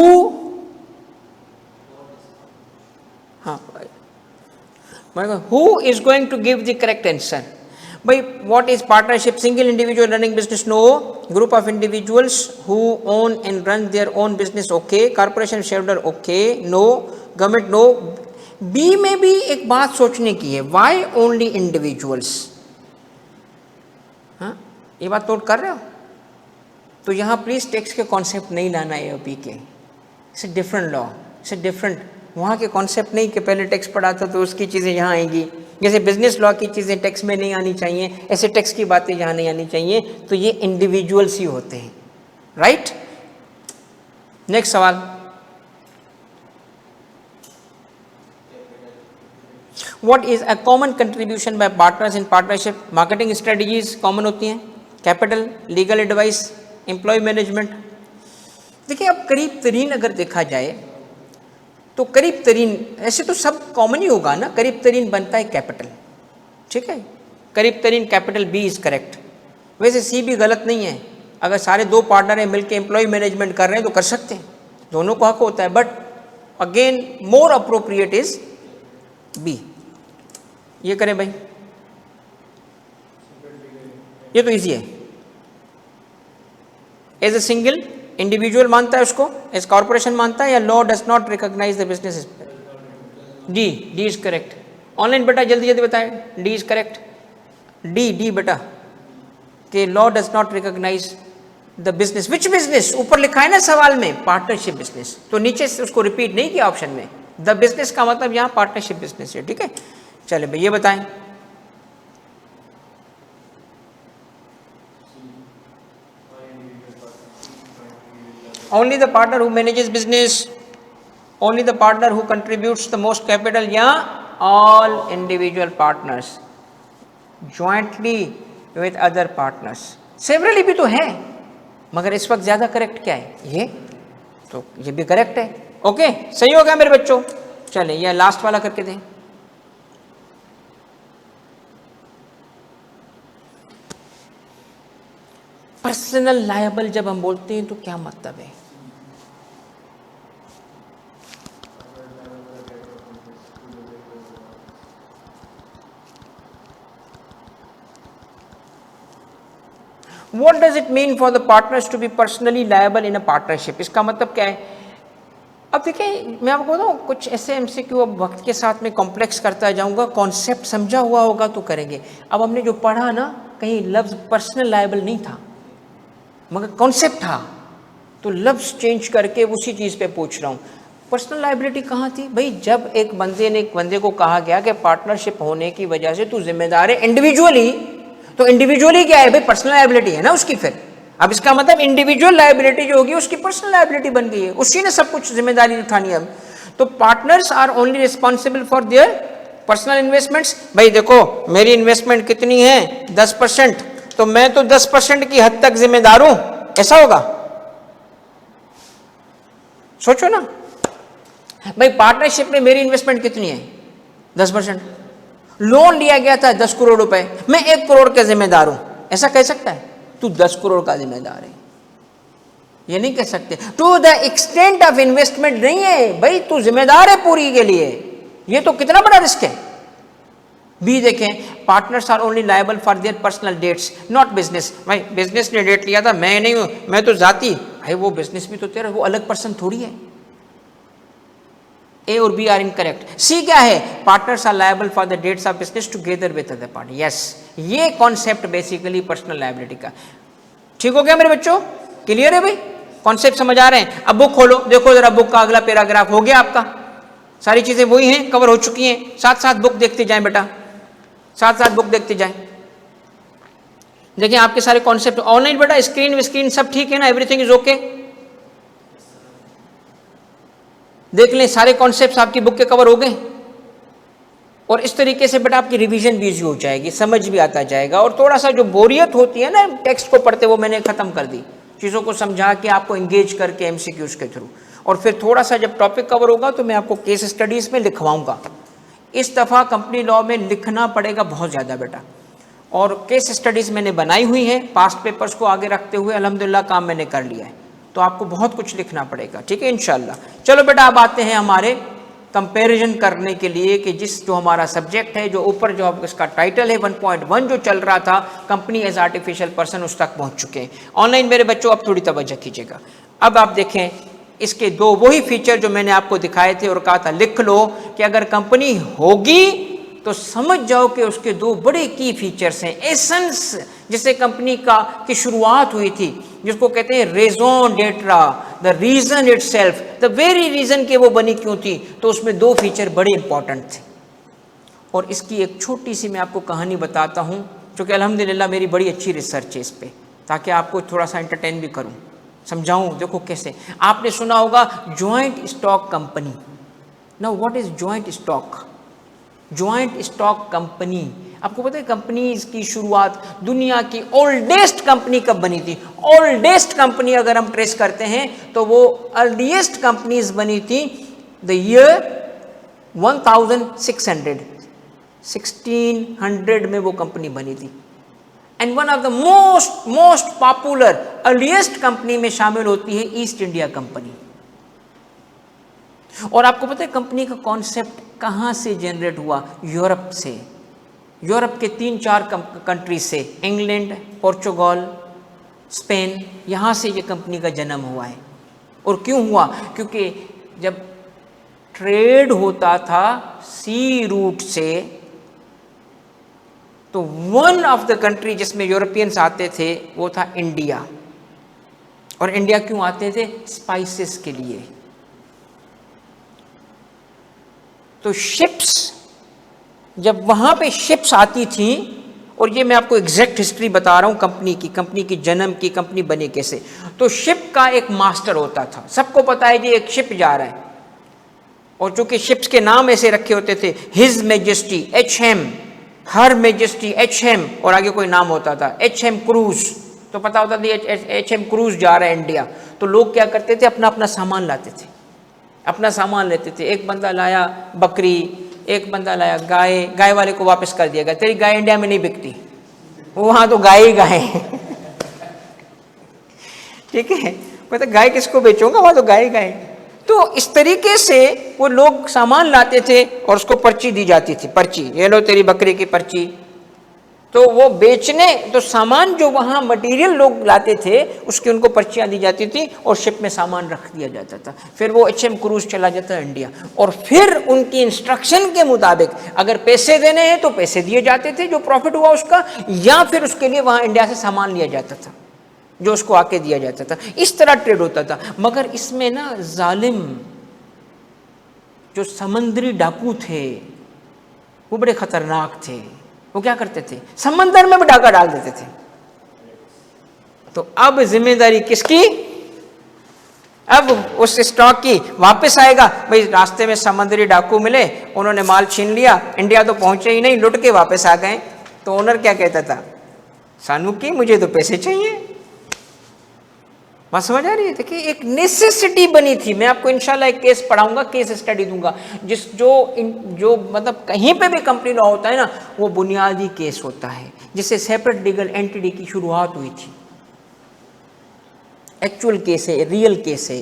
हाँ who is going to give the correct answer? भाई what is partnership? Single individual running business? No. Group of individuals who own and run their own business? Okay. Corporation shareholder? Okay. No. Government? No. B में भी एक बात सोचने की है, Y only individuals? हाँ ये बात नोट कर रहे हो? तो यहाँ प्लीज टैक्स के कॉन्सेप्ट नहीं लाना है एओपी के, it's different law, it's different. वहाँ के कॉन्सेप्ट नहीं कि पहले टैक्स पढ़ा था तो उसकी चीज़ें यहाँ आएंगी। जैसे बिजनेस लॉ की चीज़ें टैक्स में नहीं आनी चाहिए, ऐसे टैक्स की बातें यहाँ नहीं आनी चाहिए। तो ये इंडिविजुअल्स ही होते हैं, राइट। नेक्स्ट सवाल, what is a common contribution by partners in partnership? Marketing strategies common होती हैं, capital, legal advice, employ management. देखिए अब करीब तरीन अगर देखा जाए तो करीब तरीन, ऐसे तो सब कॉमन ही होगा ना, करीब तरीन बनता है कैपिटल, ठीक है। करीब तरीन कैपिटल, बी इज करेक्ट। वैसे सी भी गलत नहीं है, अगर सारे 2 पार्टनर हैं मिलकर एम्प्लॉय मैनेजमेंट कर रहे हैं तो कर सकते हैं, दोनों को हक होता है। But again more appropriate is B. ये करें भाई, ये तो इजी है। एज ए सिंगल इंडिविजुअल मानता है उसको, एज कॉर्पोरेशन मानता है, या law does not recognise the business? D, D is correct. Online बेटा जल्दी जल्दी बताएं, डी इज करेक्ट। डी बेटा, कि law does not recognise the business. Which business? ऊपर लिखा है ना सवाल में, पार्टनरशिप बिजनेस, तो नीचे से उसको रिपीट नहीं किया ऑप्शन में। द बिजनेस का मतलब यहाँ पार्टनरशिप बिजनेस है, ठीक है। चले भाई ये बताएं, only the partner who manages business, only the partner who contributes the most capital, या all individual partners jointly with other partners. Severally भी तो है, मगर इस वक्त ज्यादा करेक्ट क्या है, ये तो ये भी करेक्ट है। ओके, सही हो गया मेरे बच्चों। चलें ये लास्ट वाला करके दें। पर्सनल लायबल जब हम बोलते हैं तो क्या मतलब है? What does it mean for the partners to be personally liable in a partnership? इसका मतलब क्या है? अब देखिए मैं आपको बताऊं, कुछ ऐसे MCQ अब वक्त के साथ में कॉम्प्लेक्स करता जाऊंगा, कॉन्सेप्ट समझा हुआ होगा तो करेंगे। अब हमने जो पढ़ा ना, कहीं लफ्ज पर्सनल लायबल नहीं था मगर कॉन्सेप्ट था, तो लफ्ज चेंज करके उसी चीज पे पूछ रहा हूं। पर्सनल लायबिलिटी कहाँ थी भाई? जब एक बंदे को कहा गया कि पार्टनरशिप होने की वजह से तू जिम्मेदार है इंडिविजुअली, तो इंडिविजुअली क्या है भाई? पर्सनल लायबिलिटी है ना उसकी। फिर अब इसका मतलब इंडिविजुअल लायबिलिटी जो होगी उसकी पर्सनल लायबिलिटी बन गई है, उसी ने सब कुछ जिम्मेदारी उठानी है। अब तो partners are only responsible for their personal investments. भाई देखो मेरी इन्वेस्टमेंट कितनी है 10%, तो मैं तो 10% की हद तक जिम्मेदार हूं, ऐसा होगा? सोचो ना भाई, पार्टनरशिप में मेरी इन्वेस्टमेंट कितनी है 10%। लोन लिया गया था 10 करोड़ रुपए, मैं 1 करोड़ का जिम्मेदार हूं, ऐसा कह सकता है? तू 10 करोड़ का जिम्मेदार है, ये नहीं कह सकते। To the extent of investment नहीं है भाई, तू जिम्मेदार है पूरी के लिए। ये तो कितना बड़ा रिस्क है। बी देखें, partners are only liable for their personal debts not business. भाई बिजनेस ने डेट लिया था, मैं नहीं हूं, मैं तो जाती। भाई वो बिजनेस भी तो तेरा, वो अलग पर्सन थोड़ी है। ए और बी आर इनकरेक्ट। सी क्या है? Partners are liable for the debts of business together with other party. Yes, ये कॉन्सेप्ट बेसिकली पर्सनल लायबिलिटी का। ठीक हो गया मेरे बच्चों? क्लियर है भाई? कॉन्सेप्ट समझ आ रहे हैं? अब बुक खोलो, देखो जरा बुक का अगला पैराग्राफ हो गया आपका। सारी चीजें वही हैं, कवर हो चुकी हैं। साथ साथ बुक देखते जाएं बेटा, साथ साथ बुक देखते जाएं। देखिए आपके सारे कॉन्सेप्ट ऑनलाइन बेटा, स्क्रीन सब ठीक है ना? Everything is okay? देख लें सारे कॉन्सेप्ट्स आपकी बुक के कवर हो गए। और इस तरीके से बेटा आपकी रिवीजन भी इजी हो जाएगी, समझ भी आता जाएगा। और थोड़ा सा जो बोरियत होती है ना टेक्स्ट को पढ़ते, वो मैंने खत्म कर दी, चीज़ों को समझा के आपको एंगेज करके MCQs के थ्रू। और फिर थोड़ा सा जब टॉपिक कवर होगा तो मैं आपको केस स्टडीज़ में लिखवाऊंगा। इस दफ़ा कंपनी लॉ में लिखना पड़ेगा बहुत ज़्यादा बेटा, और केस स्टडीज़ मैंने बनाई हुई है, पास्ट पेपर्स को आगे रखते हुए अल्हम्दुलिल्लाह काम मैंने कर लिया है। तो आपको बहुत कुछ लिखना पड़ेगा, ठीक है इंशाल्लाह। चलो बेटा अब आते हैं हमारे कंपैरिजन करने के लिए कि जो हमारा सब्जेक्ट है, जो ऊपर जो इसका टाइटल है 1.1 जो चल रहा था, कंपनी एज आर्टिफिशियल पर्सन, उस तक पहुंच चुके हैं। ऑनलाइन मेरे बच्चों अब थोड़ी तवज्जो कीजिएगा। अब आप देखें इसके दो वही फीचर जो मैंने आपको दिखाए थे और कहा था लिख लो कि अगर कंपनी होगी तो समझ जाओ कि उसके दो बड़े की फीचर्स हैं। एसेंस जिससे कंपनी की शुरुआत हुई थी, जिसको कहते हैं raison d'être, the reason itself, the very reason के वो बनी क्यों थी, तो उसमें दो फीचर बड़े इंपॉर्टेंट थे। और इसकी एक छोटी सी मैं आपको कहानी बताता हूँ, जो कि अल्हम्दुलिल्लाह मेरी बड़ी अच्छी रिसर्च है इस पर, ताकि आपको थोड़ा सा एंटरटेन भी करूँ, समझाऊँ। देखो कैसे, आपने सुना होगा joint stock company. Now what is joint stock? Joint stock company, आपको पता है कंपनीज की शुरुआत, दुनिया की ओल्डेस्ट कंपनी कब बनी थी? ओल्डेस्ट कंपनी अगर हम ट्रेस करते हैं तो वो अर्लीस्ट कंपनीज बनी थी द ईयर 1600, 1600 में वो कंपनी बनी थी। And one of the most popular earliest company में शामिल होती है ईस्ट इंडिया कंपनी। और आपको पता है कंपनी का कॉन्सेप्ट कहां से जनरेट हुआ? यूरोप से। यूरोप के 3-4 कंट्री से, इंग्लैंड, पोर्चुगल, स्पेन, यहां से ये कंपनी का जन्म हुआ है। और क्यों हुआ? क्योंकि जब ट्रेड होता था सी रूट से, तो वन ऑफ द कंट्री जिसमें यूरोपियंस आते थे वो था इंडिया। और इंडिया क्यों आते थे? स्पाइसेस के लिए। तो शिप्स, जब वहां पे शिप्स आती थी और ये मैं आपको एग्जैक्ट हिस्ट्री बता रहा हूँ कंपनी की जन्म की, कंपनी बनी कैसे। तो शिप का एक मास्टर होता था, सबको पता है जी एक शिप जा रहा है, और चूंकि शिप्स के नाम ऐसे रखे होते थे, हिज मैजेस्टी HM, हर मैजेस्टी HM, और आगे कोई नाम होता था HM क्रूज, तो पता होता था HM क्रूज जा रहा है इंडिया। तो लोग क्या करते थे, अपना अपना सामान लाते थे, अपना सामान लेते थे। एक बंदा लाया बकरी, एक बंदा लाया गाय, गाय वाले को वापस कर दिया गया, तेरी गाय इंडिया में नहीं बिकती, वहां तो गाय ही गाय ठीक है, मैं तो गाय किसको बेचूंगा, वहां तो गाय गाय। तो इस तरीके से वो लोग सामान लाते थे और उसको पर्ची दी जाती थी, पर्ची, ये लो तेरी बकरी की पर्ची। तो वो बेचने, तो सामान जो वहाँ मटेरियल लोग लाते थे उसकी उनको पर्चियाँ दी जाती थी और शिप में सामान रख दिया जाता था। फिर वो HM क्रूज चला जाता है इंडिया, और फिर उनकी इंस्ट्रक्शन के मुताबिक अगर पैसे देने हैं तो पैसे दिए जाते थे जो प्रॉफिट हुआ उसका, या फिर उसके लिए वहाँ इंडिया से सामान लिया जाता था जो उसको आके दिया जाता था। इस तरह ट्रेड होता था। मगर इसमें ना जालिम जो समुद्री डाकू थे वो बड़े खतरनाक थे। वो क्या करते थे, समंदर में भी डाका डाल देते थे। तो अब जिम्मेदारी किसकी, अब उस स्टॉक की वापस आएगा। भाई रास्ते में समुद्री डाकू मिले, उन्होंने माल छीन लिया, इंडिया तो पहुंचे ही नहीं, लुट के वापस आ गए। तो ओनर क्या कहता था, सानू की मुझे तो पैसे चाहिए। बात समझ आ रही है? देखिए एक नेसेसिटी बनी थी। मैं आपको इंशाल्लाह एक केस पढ़ाऊंगा, केस स्टडी दूंगा, जो मतलब कहीं पे भी कंपनी लॉ होता है ना, वो बुनियादी केस होता है, जिससे सेपरेट लीगल एंटिटी की शुरुआत हुई थी। एक्चुअल केस है, रियल केस है,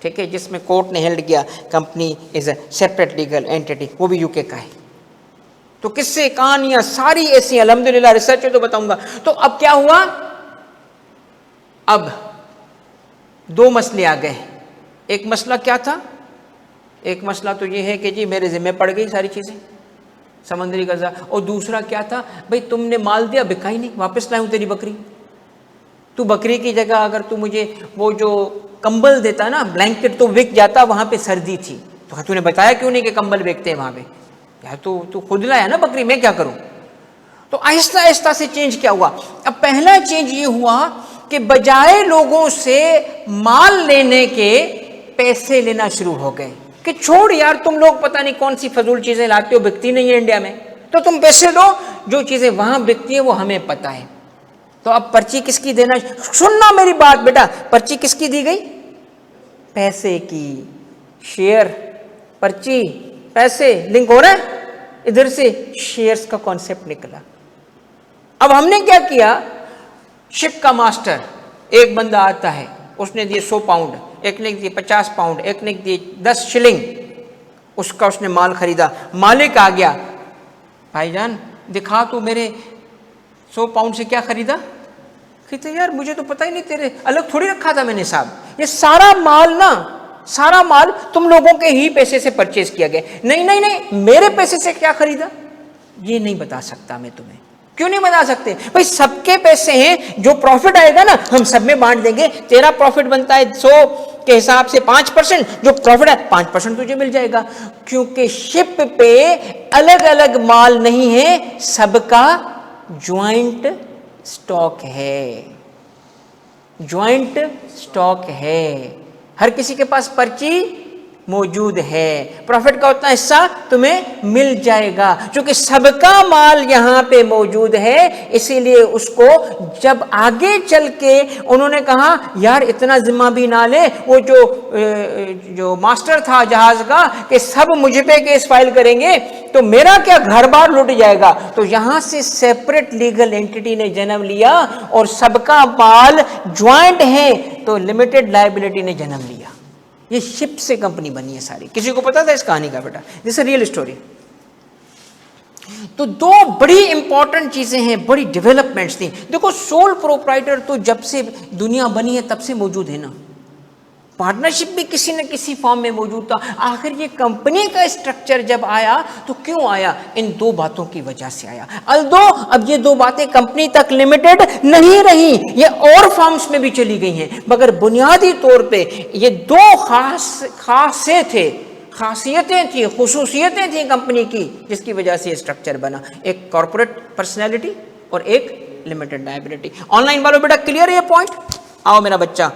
ठीक है, जिसमें कोर्ट ने हेल्ड किया company is a separate legal entity, वो भी यूके का है। तो किस्से कहानियां सारी ऐसी, अल्हम्दुलिल्लाह रिसर्च तो बताऊंगा। तो अब क्या हुआ, अब दो मसले आ गए। एक मसला क्या था, एक मसला तो ये है कि जी मेरे जिम्मे पड़ गई सारी चीज़ें, समुद्री कर्जा। और दूसरा क्या था, भाई तुमने माल दिया, बिका ही नहीं, वापस लाऊं तेरी बकरी। तू बकरी की जगह अगर तू मुझे वो जो कंबल देता ना, ब्लैंकेट, तो बिक जाता, वहाँ पे सर्दी थी। तो तूने बताया क्यों नहीं कि कंबल बेचते हैं वहाँ पे? यार तू खुद लाया ना बकरी, मैं क्या करूँ? तो आहिस्ता आहिस्ता से चेंज क्या हुआ। अब पहला चेंज ये हुआ कि बजाय लोगों से माल लेने के पैसे लेना शुरू हो गए कि छोड़ यार, तुम लोग पता नहीं कौन सी फजूल चीजें लाते हो, बिकती नहीं है इंडिया में, तो तुम पैसे दो, जो चीजें वहां बिकती है वो हमें पता है। तो अब पर्ची किसकी देना, सुनना मेरी बात बेटा, पर्ची किसकी दी गई, पैसे की। शेयर, पर्ची, पैसे, लिंक हो रहा है, इधर से शेयर्स का कॉन्सेप्ट निकला। अब हमने क्या किया, शिप का मास्टर, एक बंदा आता है, उसने दिए 100 पाउंड, एक ने दिए 50 पाउंड, एक ने दिए 10 शिलिंग, उसका उसने माल खरीदा। मालिक आ गया, भाईजान दिखा तू मेरे 100 पाउंड से क्या खरीदा। कहते यार मुझे तो पता ही नहीं, तेरे अलग थोड़ी रखा था मैंने साहब, ये सारा माल ना, सारा माल तुम लोगों के ही पैसे से परचेज किया गया। नहीं नहीं नहीं, मेरे पैसे से क्या खरीदा ये नहीं बता सकता मैं तुम्हें। क्यों नहीं बता सकते भाई, सबके पैसे हैं, जो प्रॉफिट आएगा ना हम सब में बांट देंगे। तेरा प्रॉफिट बनता है 100 के हिसाब से 5%, जो प्रॉफिट है 5% तुझे मिल जाएगा। क्योंकि शिप पे अलग अलग माल नहीं है, सबका ज्वाइंट स्टॉक है, ज्वाइंट स्टॉक है, हर किसी के पास पर्ची मौजूद है, प्रॉफिट का उतना हिस्सा तुम्हें मिल जाएगा। क्योंकि सबका माल यहाँ पे मौजूद है, इसीलिए उसको जब आगे चल के उन्होंने कहा यार इतना जिम्मा भी ना ले, वो जो मास्टर था जहाज का, कि सब मुझ पे केस फाइल करेंगे तो मेरा क्या घर बार लुट जाएगा। तो यहाँ से सेपरेट लीगल एंटिटी ने जन्म लिया और सबका माल ज्वाइंट है, तो लिमिटेड लायबिलिटी ने जन्म लिया। ये शिप से कंपनी बनी है सारी। किसी को पता था इस कहानी का बेटा? This is real story. तो दो बड़ी इंपॉर्टेंट चीजें हैं, बड़ी डेवलपमेंट्स थी। देखो सोल प्रोप्राइटर तो जब से दुनिया बनी है तब से मौजूद है ना, पार्टनरशिप भी किसी न किसी फॉर्म में मौजूद था। आखिर ये कंपनी का स्ट्रक्चर जब आया तो क्यों आया? इन दो बातों की वजह से आया। अल्दो अब ये दो बातें कंपनी तक लिमिटेड नहीं रही, ये और फॉर्म्स में भी चली गई हैं, मगर बुनियादी तौर पे ये दो खासियतें थी, खुसूसियतें थी कंपनी की, जिसकी वजह से ये स्ट्रक्चर बना। एक कॉर्पोरेट पर्सनैलिटी और एक लिमिटेड लायबिलिटी। ऑनलाइन वालों बेटा क्लियर है ये पॉइंट? आओ मेरा बच्चा,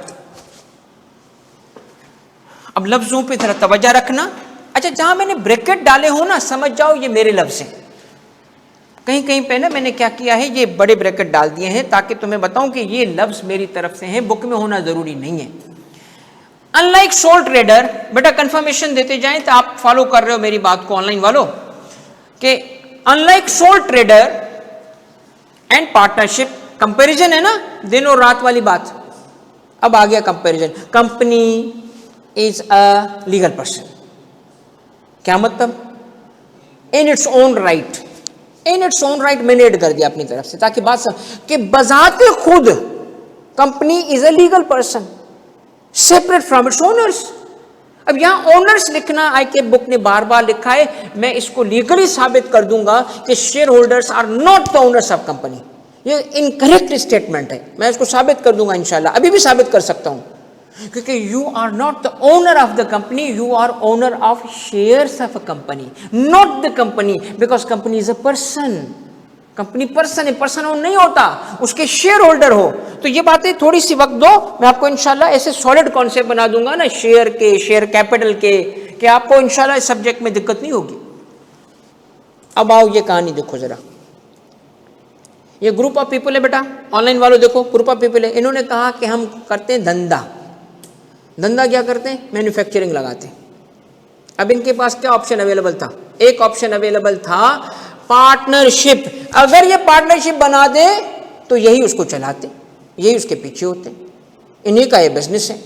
अब लफ्जों पे थोड़ा तवज्जो रखना। अच्छा, जहां मैंने ब्रैकेट डाले हो ना, समझ जाओ ये मेरे लफ्ज हैं। कहीं कहीं पे ना मैंने क्या किया है, ये बड़े ब्रैकेट डाल दिए हैं ताकि तुम्हें बताऊं कि ये लफ्ज मेरी तरफ से हैं, बुक में होना जरूरी नहीं है। अनलाइक सोल ट्रेडर, बेटा कंफर्मेशन देते जाएं तो आप फॉलो कर रहे हो मेरी बात को ऑनलाइन वालों, कि unlike soul trader and partnership, comparison है ना, दिन और रात वाली बात। अब आ गया comparison. Company is a legal person, क्या मतलब? In its own right, in its own right मैंने ऐड कर दिया अपनी तरफ से ताकि बात कि बजाते खुद company is a legal person separate from its owners. अब यहां ओनर्स लिखना आई के बुक ने बार बार लिखा है, मैं इसको लीगली साबित कर दूंगा कि shareholders are not the owners of company. ये इनकरेक्ट स्टेटमेंट है, मैं इसको साबित कर दूंगा इंशाल्लाह, अभी भी साबित कर सकता हूं, क्योंकि you are not the owner of the company, you are owner of shares of a company, not the company, because company is a person. Company person है, पर्सन ओन नहीं होता, उसके शेयर होल्डर हो। तो ये बातें थोड़ी सी वक्त दो, मैं आपको इंशाल्लाह ऐसे सॉलिड कॉन्सेप्ट बना दूंगा ना शेयर के, शेयर कैपिटल के, कि आपको इंशाल्लाह इस सब्जेक्ट में दिक्कत नहीं होगी। अब आओ ये कहानी देखो जरा, ये ग्रुप ऑफ पीपल है बेटा, ऑनलाइन वालों देखो, ग्रुप ऑफ पीपल है। इन्होंने कहा कि हम करते हैं धंधा। धंधा क्या करते हैं? मैन्युफैक्चरिंग लगाते हैं। अब इनके पास क्या ऑप्शन अवेलेबल था? एक ऑप्शन अवेलेबल था पार्टनरशिप। अगर ये पार्टनरशिप बना दे तो यही उसको चलाते, यही उसके पीछे होते, इन्हीं का ये बिजनेस है।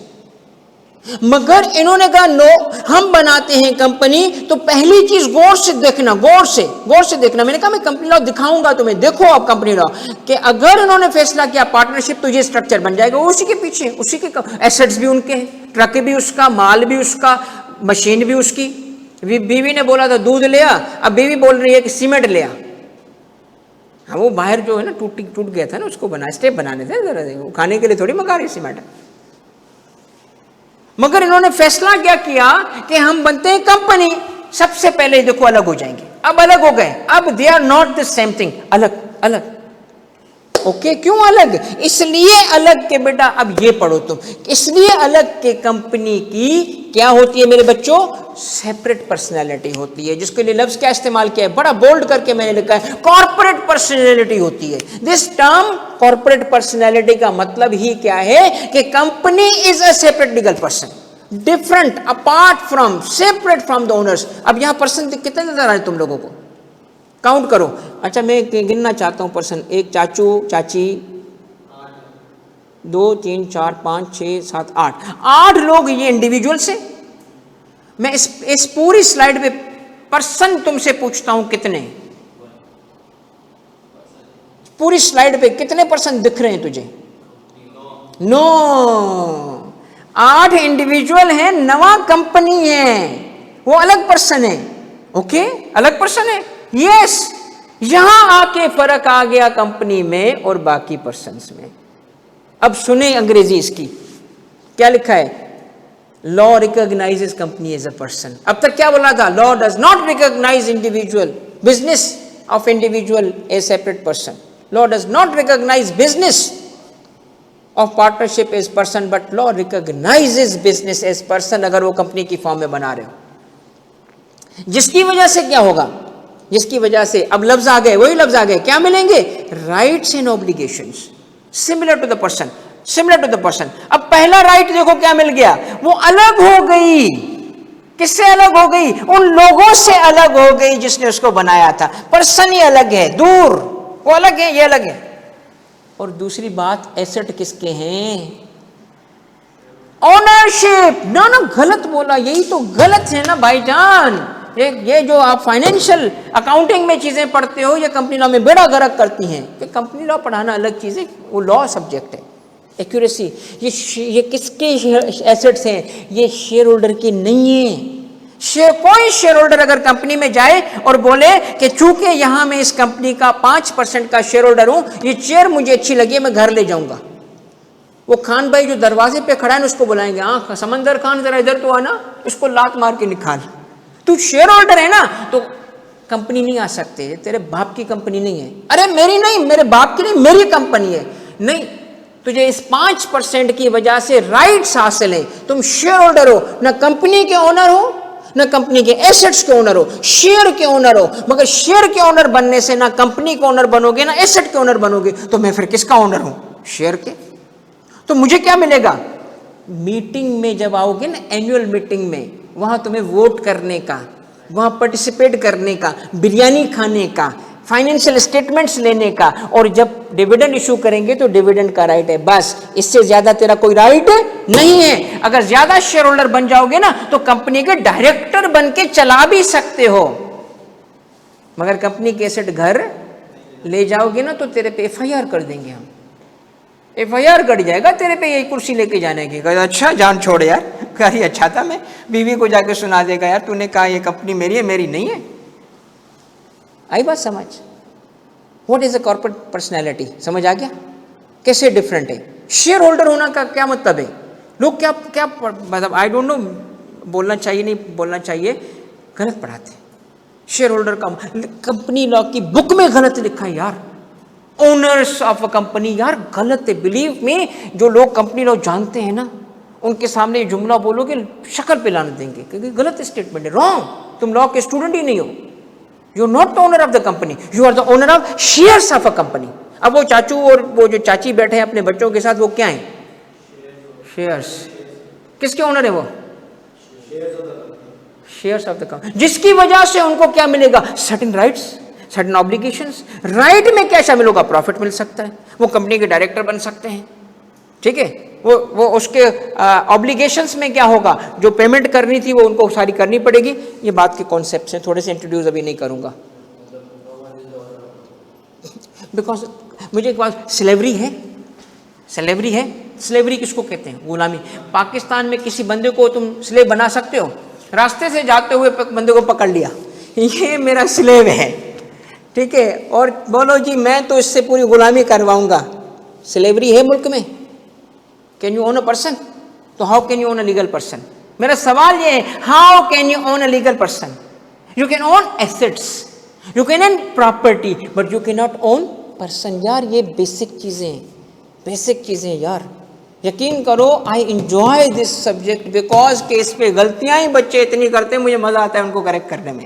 मगर इन्होंने कहा नो, हम बनाते हैं कंपनी, तो पहली चीज गौर से देखना, गौर से देखना। मैंने कहा मैं कंपनी लॉ दिखाऊंगा तुम्हें, देखो आप कंपनी लॉ कि अगर इन्होंने फैसला किया पार्टनरशिप तो ये स्ट्रक्चर बन जाएगा, उसी के पीछे, उसी के एसेट्स भी उनके हैं, ट्रक भी उसका, माल भी उसका, मशीन भी उसकी। बीवी ने बोला था दूध ले आ, अब बीवी बोल रही है कि सीमेंट ले आ। हाँ, वो बाहर जो है ना टूट गया था ना, उसको स्टेप बनाने थे जरा, वो खाने के लिए थोड़ी मंगा रही सीमेंट। मगर इन्होंने फैसला क्या किया कि हम बनते हैं कंपनी, सबसे पहले देखो अलग हो जाएंगे। अब अलग हो गए, अब they are not the same thing, अलग अलग। ओके, क्यों अलग? इसलिए अलग के बेटा, अब ये पढ़ो तुम, इसलिए अलग के कंपनी की क्या होती है मेरे बच्चों? सेपरेट पर्सनैलिटी होती है, जिसके लिए लफ्ज क्या इस्तेमाल किया है, बड़ा बोल्ड करके मैंने लिखा है, कॉर्पोरेट पर्सनैलिटी होती है। दिस टर्म कॉर्पोरेट पर्सनैलिटी का मतलब ही क्या है कि company is a separate legal person, different, apart from, separate from the owners. अब यहां पर्सन कितने नजर आ रहे तुम लोगों को? काउंट करो। अच्छा, मैं गिनना चाहता हूं पर्सन। एक चाचू, चाची, 2 3 4 5 6 7 8 लोग ये इंडिविजुअल्स हैं। मैं इस पूरी स्लाइड पे पर्सन तुमसे पूछता हूं कितने? पूरी स्लाइड पे कितने पर्सन दिख रहे हैं तुझे? 9। 8 इंडिविजुअल हैं, 9 कंपनी है, वो अलग पर्सन है। ओके, अलग पर्सन है। यस, यहां आके फर्क आ गया कंपनी में और बाकी पर्सन्स में। अब सुने अंग्रेजी इसकी, क्या लिखा है? Law recognises company as a person. अब तक क्या बोला था? Law does not recognise individual business of individual as separate person. Law does not recognise business of partnership as person, but law recognises business as person अगर वो company की form में बना रहे हो। जिसकी वजह से क्या होगा? जिसकी वजह से अब लफ्ज आ गए, वही लफ्ज आ गए, क्या मिलेंगे? Rights and obligations similar to the person, similar to the person. अब पहला राइट देखो क्या मिल गया, वो अलग हो गई। किससे अलग हो गई? उन लोगों से अलग हो गई जिसने उसको बनाया था। पर्सन ही अलग है, दूर, वो अलग है, ये अलग है। और दूसरी बात, एसेट किसके हैं? ओनरशिप। ना ना, गलत बोला, यही तो गलत है ना भाईजान। ये जो आप फाइनेंशियल अकाउंटिंग में चीजें पढ़ते हो, ये कंपनी लॉ में बेड़ा गर्क करती हैं। कि कंपनी लॉ पढ़ाना अलग चीज है, वो लॉ सब्जेक्ट है। एक्यूरेसी, ये किसके एसेट्स हैं? ये शेयर होल्डर की नहीं है। कोई शेयर होल्डर अगर कंपनी में जाए और बोले कि चूंकि यहां मैं इस कंपनी का 5% का शेयर होल्डर हूं, ये चेयर मुझे अच्छी लगी है, मैं घर ले जाऊंगा, वो खान भाई जो दरवाजे पे खड़ा है उसको बुलाएंगे, हाँ समंदर खान जरा इधर तो आना, इसको लात मार के निकाल, तू शेयर होल्डर है ना, तो कंपनी नहीं आ सकते, तेरे बाप की कंपनी नहीं है। अरे मेरी नहीं, मेरे बाप की नहीं, मेरी कंपनी है। नहीं, तुझे इस 5% की वजह से राइट्स हासिल है, तुम शेयर होल्डर हो, ना कंपनी के ओनर हो, ना कंपनी के एसेट्स के ओनर हो, शेयर के ओनर हो। मगर शेयर के ओनर बनने से ना कंपनी के ओनर बनोगे, ना एसेट के ओनर बनोगे, तो मैं फिर किसका ओनर हूं? शेयर के। तो मुझे क्या मिलेगा? मीटिंग में जब आओगे ना, एनुअल मीटिंग में, वहां तुम्हें वोट करने का, वहां पार्टिसिपेट करने का, बिरयानी खाने का, फाइनेंशियल स्टेटमेंट्स लेने का, और जब डिविडेंड इशू करेंगे तो डिविडेंड का राइट है। बस, इससे ज्यादा तेरा कोई राइट नहीं है। अगर ज्यादा शेयर होल्डर बन जाओगे ना तो कंपनी के डायरेक्टर बन के चला भी सकते हो, मगर कंपनी के एसेट घर ले जाओगे ना तो तेरे पे FIR कर देंगे हम। FIR कट जाएगा तेरे पे, यही कुर्सी लेके जाने की। अच्छा जान छोड़ यार, कहीं अच्छा था, मैं बीवी को जाके सुना देगा यार तूने कहा ये कंपनी मेरी है, मेरी नहीं है। आई बात समझ? What is a corporate personality? समझ आ गया कैसे डिफरेंट है? शेयर होल्डर होना का क्या मतलब है? लोग क्या क्या मतलब, आई डोंट नो, बोलना चाहिए नहीं बोलना चाहिए, गलत पढ़ाते। शेयर होल्डर का कंपनी लॉ की बुक में गलत लिखा है यार, ओनर्स ऑफ अ कंपनी, यार गलत है। बिलीव में, जो लोग कंपनी लॉ जानते हैं ना, उनके सामने ये जुमला बोलोगे शक्ल पे लाने देंगे, क्योंकि गलत स्टेटमेंट है, रॉन्ग। तुम लॉ के स्टूडेंट ही नहीं हो। You are not the owner of the company, you are the owner of shares of a company. अब वो चाचू और वो जो चाची बैठे हैं अपने बच्चों के साथ, वो क्या है? शेयर्स। किसके ओनर है वो? Shares of the company. जिसकी वजह से उनको क्या मिलेगा? Certain rights, certain obligations. Right में क्या शामिल होगा? प्रॉफिट मिल सकता है, वो कंपनी के डायरेक्टर बन सकते हैं, ठीक है। वो उसके ऑब्लिगेशंस में क्या होगा? जो पेमेंट करनी थी वो उनको सारी करनी पड़ेगी। ये बात के कॉन्सेप्ट हैं, थोड़े से इंट्रोड्यूस अभी नहीं करूंगा, बिकॉज मुझे एक बात, स्लेवरी है, स्लेवरी है। स्लेवरी किसको कहते हैं? गुलामी। पाकिस्तान में किसी बंदे को तुम स्लेव बना सकते हो? रास्ते से जाते हुए बंदे को पकड़ लिया, ये मेरा स्लेव है, ठीक है, और बोलो जी मैं तो इससे पूरी गुलामी करवाऊंगा। स्लेवरी है मुल्क में? Can you own a person? तो how can you own a legal person? मेरा सवाल ये है, how can you own a legal person? You can own assets, you can own property, but you can not own person. यार ये basic चीजें, basic चीजें यार, यकीन करो I enjoy this subject because के इस पे गलतियां ही बच्चे इतनी करते हैं, मुझे मजा आता है उनको करेक्ट करने में।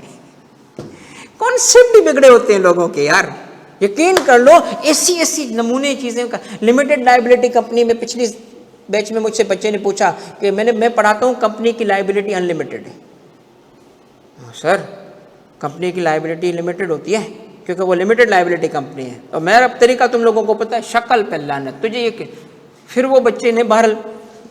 कॉन्सेप्ट भी बिगड़े होते हैं लोगों के यार, यकीन कर लो। ऐसी नमूने चीजें का। लिमिटेड लायबिलिटी कंपनी में पिछली बैच में मुझसे बच्चे ने पूछा कि मैं पढ़ाता हूं कंपनी की लायबिलिटी अनलिमिटेड है। सर कंपनी की लायबिलिटी लिमिटेड होती है क्योंकि वो लिमिटेड लायबिलिटी कंपनी है, और मेरा तरीका तुम लोगों को पता है, शक्ल पे लानत तुझे ये। फिर वो बच्चे ने बहरहाल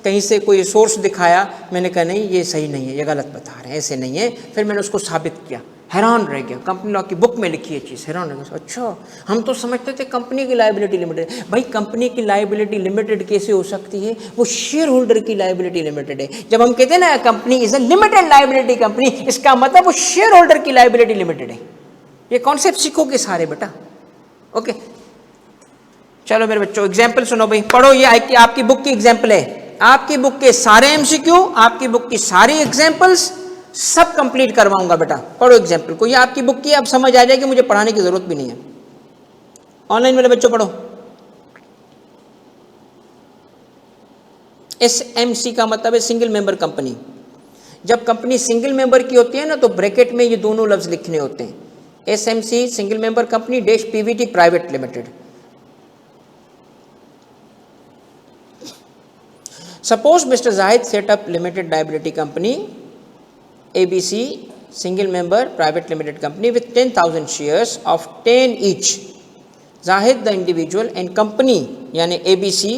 कहीं से कोई सोर्स दिखाया, मैंने कहा नहीं ये सही नहीं है, ये गलत बता रहे हैं, ऐसे नहीं है। फिर मैंने उसको साबित किया, हैरान रह गया, कंपनी लॉ की बुक में लिखी है चीज़, हैरान रह गया। अच्छा हम तो समझते थे कंपनी की लायबिलिटी लिमिटेड। भाई कंपनी की लायबिलिटी लिमिटेड कैसे हो सकती है? वो शेयर होल्डर की लायबिलिटी लिमिटेड है। जब हम कहते हैं ना company is a limited liability company, इसका मतलब वो शेयर होल्डर की लायबिलिटी लिमिटेड है। ये कॉन्सेप्ट सीखोगे सारे बेटा, ओके। चलो मेरे बच्चों एग्जाम्पल सुनो भाई, पढ़ो। ये आपकी बुक की एग्जाम्पल है, आपकी बुक के सारे MCQ, आपकी बुक की सारी एग्जाम्पल्स सब कंप्लीट करवाऊंगा बेटा। पढ़ो एग्जाम्पल को, ये आपकी बुक की, अब समझ आ जाएगी, मुझे पढ़ाने की जरूरत भी नहीं है। ऑनलाइन वाले बच्चों पढ़ो। SMC का मतलब है सिंगल मेंबर कंपनी। जब कंपनी सिंगल मेंबर की होती है ना तो ब्रैकेट में ये दोनों लफ्ज लिखने होते हैं, SMC single member company dash PVT private limited. Suppose Mr. Zahid set up limited liability company ABC single member private limited company with 10,000 shares of 10 each. Zahid the individual and company यानी ABC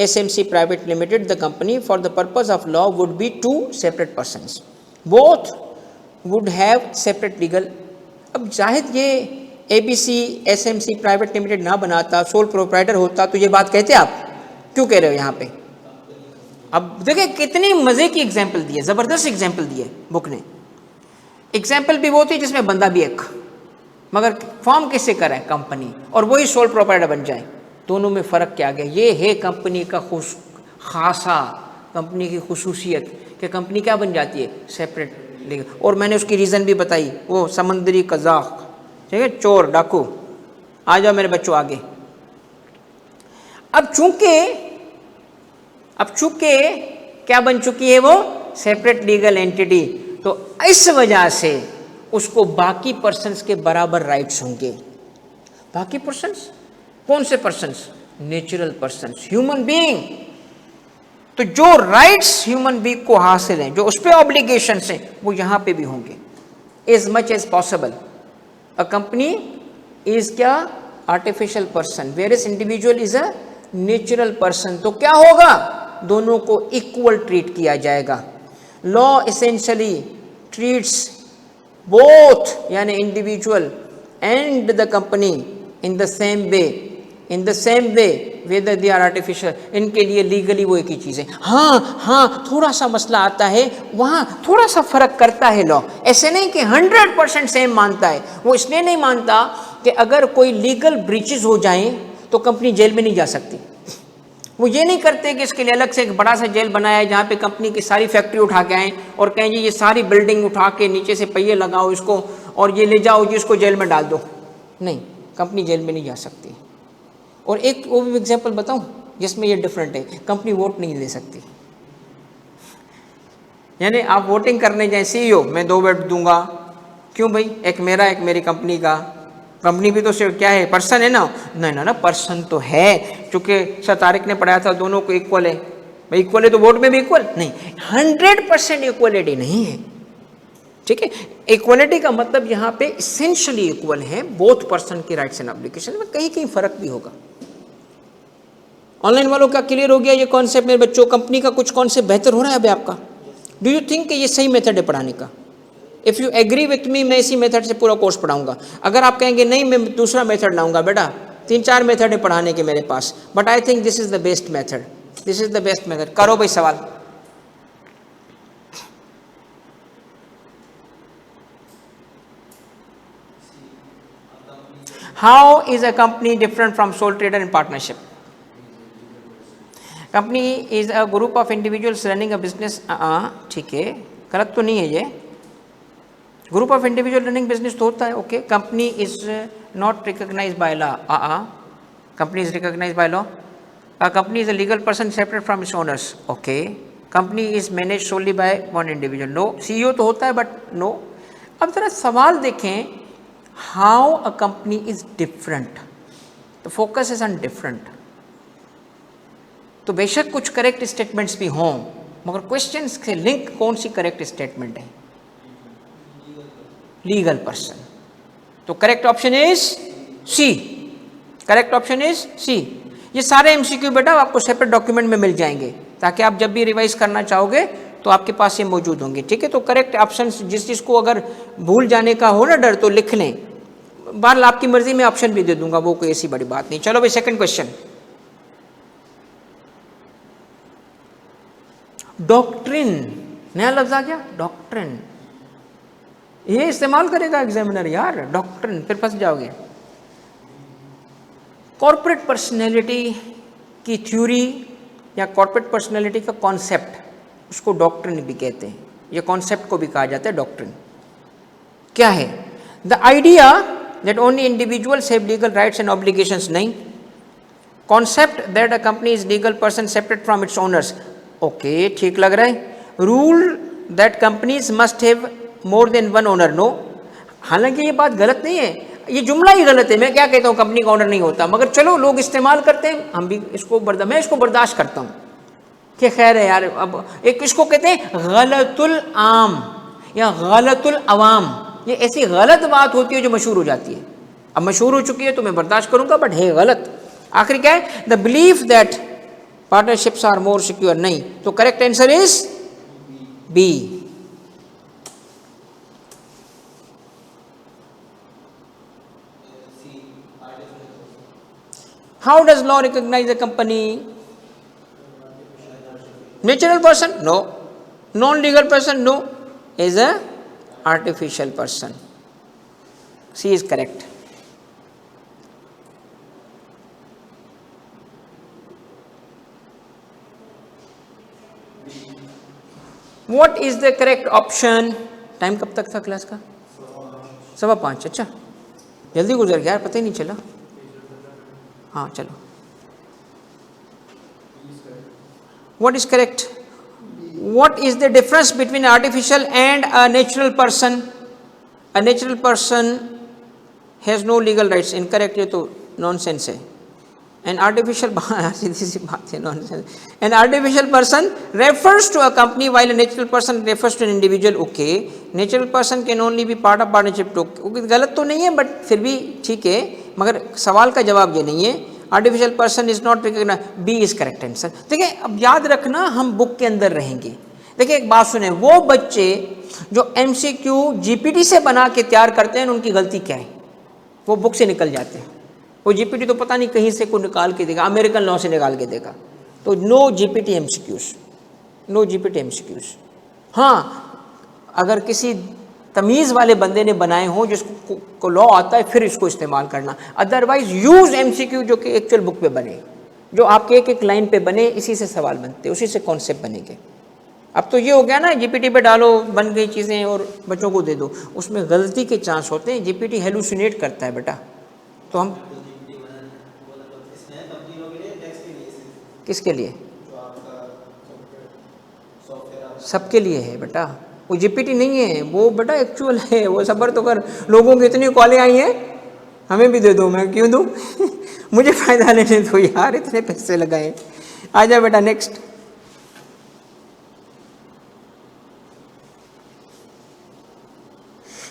SMC private limited the company for the purpose of law would be two separate persons. Both would have separate legal. अब जाहिद ये ABC SMC private limited ना बनाता, sole proprietor होता, तो ये बात कहते आप? क्यों कह रहे हो यहाँ पे? अब देखिए कितनी मजे की एग्जाम्पल दी है, जबरदस्त एग्जाम्पल दी है बुक ने। एग्जाम्पल भी वो थी जिसमें बंदा भी एक, मगर फॉर्म किससे कराए? कंपनी, और वही सोल प्रोप्राइटर बन जाए। दोनों में फ़र्क क्या गया? ये है कंपनी का खासा, कंपनी की खुसूसियत कि कंपनी क्या बन जाती है? सेपरेट। और मैंने उसकी रीज़न भी बताई, वो समंदरी कज़ाक, ठीक है, चोर डाकू। आ जाओ मेरे बच्चों आगे। अब चूंकि क्या बन चुकी है वो, सेपरेट लीगल एंटिटी, तो इस वजह से उसको बाकी पर्सन्स के बराबर राइट्स होंगे। बाकी पर्सन्स कौन से persons? Natural persons, human being. तो जो राइट्स ह्यूमन बीइंग को हासिल हैं, जो उस पर ऑब्लिगेशंस हैं, वो यहां पे भी होंगे। As much as possible a company is क्या? Artificial person, where is individual is a natural person. तो क्या होगा? दोनों को इक्वल ट्रीट किया जाएगा। लॉ एसेंशियली ट्रीट्स बोथ, यानी individual and the company in the same way whether they are artificial. इनके लिए लीगली वो एक ही चीज़ है। हाँ, थोड़ा सा मसला आता है, वहाँ थोड़ा सा फर्क करता है लॉ। ऐसे नहीं कि 100% सेम मानता है। वो इसलिए नहीं मानता कि अगर कोई लीगल ब्रीचेस हो जाएं तो कंपनी जेल में नहीं जा सकती। वो ये नहीं करते कि इसके लिए अलग से एक बड़ा सा जेल बनाया है जहाँ पे कंपनी की सारी फैक्ट्री उठा के आएँ और कहें जी ये सारी बिल्डिंग उठा के नीचे से पहिए लगाओ इसको और ये ले जाओ जी इसको जेल में डाल दो। नहीं, कंपनी जेल में नहीं जा सकती। और एक वो भी एग्जाम्पल बताऊं जिसमें ये डिफरेंट है, कंपनी वोट नहीं ले सकती। यानी आप वोटिंग करने जाए सीईओ, मैं 2 वोट दूंगा, क्यों भाई? एक मेरा एक मेरी कंपनी का। कंपनी भी तो सिर्फ क्या है, पर्सन है ना? नहीं ना, पर्सन तो है, चूंकि सर तारिक ने पढ़ाया था दोनों को इक्वल है। भाई इक्वल है तो वोट में भी इक्वल नहीं, 100% इक्वलिटी नहीं है, ठीक है। इक्वलिटी का मतलब यहाँ पे इसेंशियली इक्वल है बोथ पर्सन के राइट्स एंड ऑब्लिगेशन में, कहीं कहीं फर्क भी होगा। ऑनलाइन वालों का क्लियर हो गया ये कॉन्सेप्ट मेरे बच्चों? कंपनी का कुछ कॉन्सेप्ट बेहतर हो रहा है अभी आपका? डू यू थिंक कि ये सही मेथड है पढ़ाने का? If you agree with me, मैं इसी मेथड से पूरा कोर्स पढ़ाऊंगा। अगर आप कहेंगे नहीं मैं दूसरा मेथड लाऊंगा, बेटा 3-4 मेथड है पढ़ाने के मेरे पास, but I think this is the best method, this is the best method. करो भाई सवाल। How is a company different from sole trader in partnership? Company is a group of individuals running a business. ठीक है, गलत तो नहीं है ये। Group of individual running business तो होता है, okay. Company is not recognised by law. Company is recognised by law. Company is a legal person separate from its owners, okay. Company is manage solely by one individual, no. CEO तो होता है but no. अब जरा सवाल देखें, how a company is different, the focus is on different. तो बेशक कुछ करेक्ट स्टेटमेंट्स भी हों, मगर क्वेश्चन के लिंक कौन सी करेक्ट स्टेटमेंट है? Legal person. तो correct option is C, correct option is C. ये सारे एमसीक्यू बेटा आपको सेपरेट डॉक्यूमेंट में मिल जाएंगे, ताकि आप जब भी रिवाइज करना चाहोगे तो आपके पास ये मौजूद होंगे, ठीक है। तो करेक्ट ऑप्शन, जिस चीज़ को अगर भूल जाने का हो ना डर, तो लिख लें। बहरहाल आपकी मर्जी में ऑप्शन भी दे दूंगा, वो कोई ऐसी बड़ी बात नहीं। चलो भाई सेकंड क्वेश्चन। डॉक्ट्रिन, नया लफ्ज आ गया, डॉक्ट्रिन। ये इस्तेमाल करेगा एग्जामिनर यार, डॉक्ट्रिन, फिर फंस जाओगे। कॉर्पोरेट पर्सनैलिटी की थ्योरी या कॉर्पोरेट पर्सनैलिटी का कॉन्सेप्ट, उसको डॉक्ट्रिन भी कहते हैं। ये कॉन्सेप्ट को भी कहा जाता है डॉक्ट्रिन। क्या है? The idea that only individuals have legal rights and obligations, नहीं। Concept that a company is legal person separate from its owners, okay, ठीक लग रहा है। Rule that companies must have more than one owner, no. हालांकि ये बात गलत नहीं है, ये जुमला ही गलत है। मैं क्या कहता हूँ, कंपनी का ओनर नहीं होता, मगर चलो लोग इस्तेमाल करते हैं, हम भी इसको मैं इसको बर्दाश्त करता हूँ कि खैर है यार। अब एक इसको कहते हैं गलतुल आम या गलतुल अवाम। ये ऐसी गलत बात होती है जो मशहूर हो जाती है। अब मशहूर हो चुकी है तो मैं बर्दाश्त करूंगा, बट है गलत। आखिर क्या है? The belief that partnerships are more secure, नहीं। तो correct answer is B. How does law recognize a company? Natural person? No. Non-legal person? No. Is a artificial person. C is correct. What is the correct option? Time कब तक था class का? 5:15। अच्छा, जल्दी गुजर गया यार, पता ही नहीं चला। हाँ चलो, what is correct? What is the difference between artificial and a natural person? A natural person has no legal rights. Incorrect, ये तो नॉनसेंस है। An artificial सीधी सी बात है, nonsense. An artificial person refers to a company while a natural person refers to an individual. Okay, natural person can only be part of partnership. Okay, गलत तो नहीं है बट फिर भी ठीक है, मगर सवाल का जवाब ये नहीं है। Artificial person is not recognized. B is correct answer. देखिए अब याद रखना, हम बुक के अंदर रहेंगे। देखिए एक बात सुने, वो बच्चे जो MCQ GPT से बना के तैयार करते हैं उनकी गलती क्या है? वो बुक से निकल जाते हैं। वो जीपीटी तो पता नहीं कहीं से को निकाल के देगा, अमेरिकन लॉ से निकाल के देगा। तो no GPT MCQs, no GPT MCQs. हाँ, अगर किसी तमीज़ वाले बंदे ने बनाए हो जिसको लॉ आता है फिर इसको इस्तेमाल करना, अदरवाइज यूज एमसीक्यू जो कि एक्चुअल बुक पे बने, जो आपके एक एक लाइन पे बने, इसी से सवाल बनते, उसी से कॉन्सेप्ट बनेंगे। अब तो ये हो गया ना, जीपीटी पे डालो बन गई चीज़ें और बच्चों को दे दो, उसमें गलती के चांस होते हैं। जीपीटी हेलुसिनेट करता है बेटा। तो हम किसके लिए? सबके लिए है बेटा, वो जीपीटी नहीं है, वो बेटा एक्चुअल है। वो सबर तो कर, लोगों की इतनी कॉलें आई हैं, हमें भी दे दो। मैं क्यों दूँ? मुझे फ़ायदा लेने दो यार, इतने पैसे लगाए। आ जा बेटा next.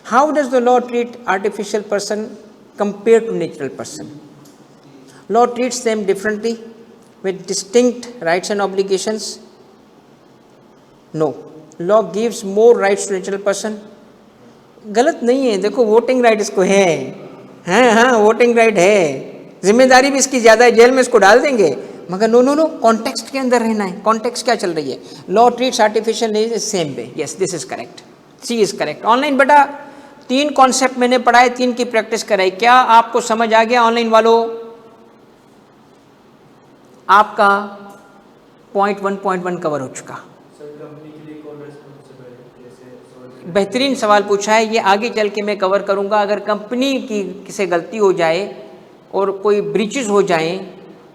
How does the law treat artificial person compare to natural person? Law treats them differently with distinct rights and obligations? No. Law gives more rights to natural person. गलत नहीं है। देखो वोटिंग राइट इसको है, हाँ voting right है, जिम्मेदारी भी इसकी ज़्यादा है, जेल में इसको डाल देंगे, मगर नो नो नो, कॉन्टेक्स्ट के अंदर रहना है। कॉन्टेक्स्ट क्या चल रही है? Law treats artificial is same way. Yes, this is correct, C is correct. Online बेटा 3 कॉन्सेप्ट मैंने पढ़ाए, 3 की प्रैक्टिस कराई। क्या आपको समझ आ गया ऑनलाइन वालों? आपका पॉइंट 1.1 कवर हो चुका। बेहतरीन सवाल पूछा है, ये आगे चल के मैं कवर करूंगा। अगर कंपनी की किसी गलती हो जाए और कोई ब्रीचेस हो जाएं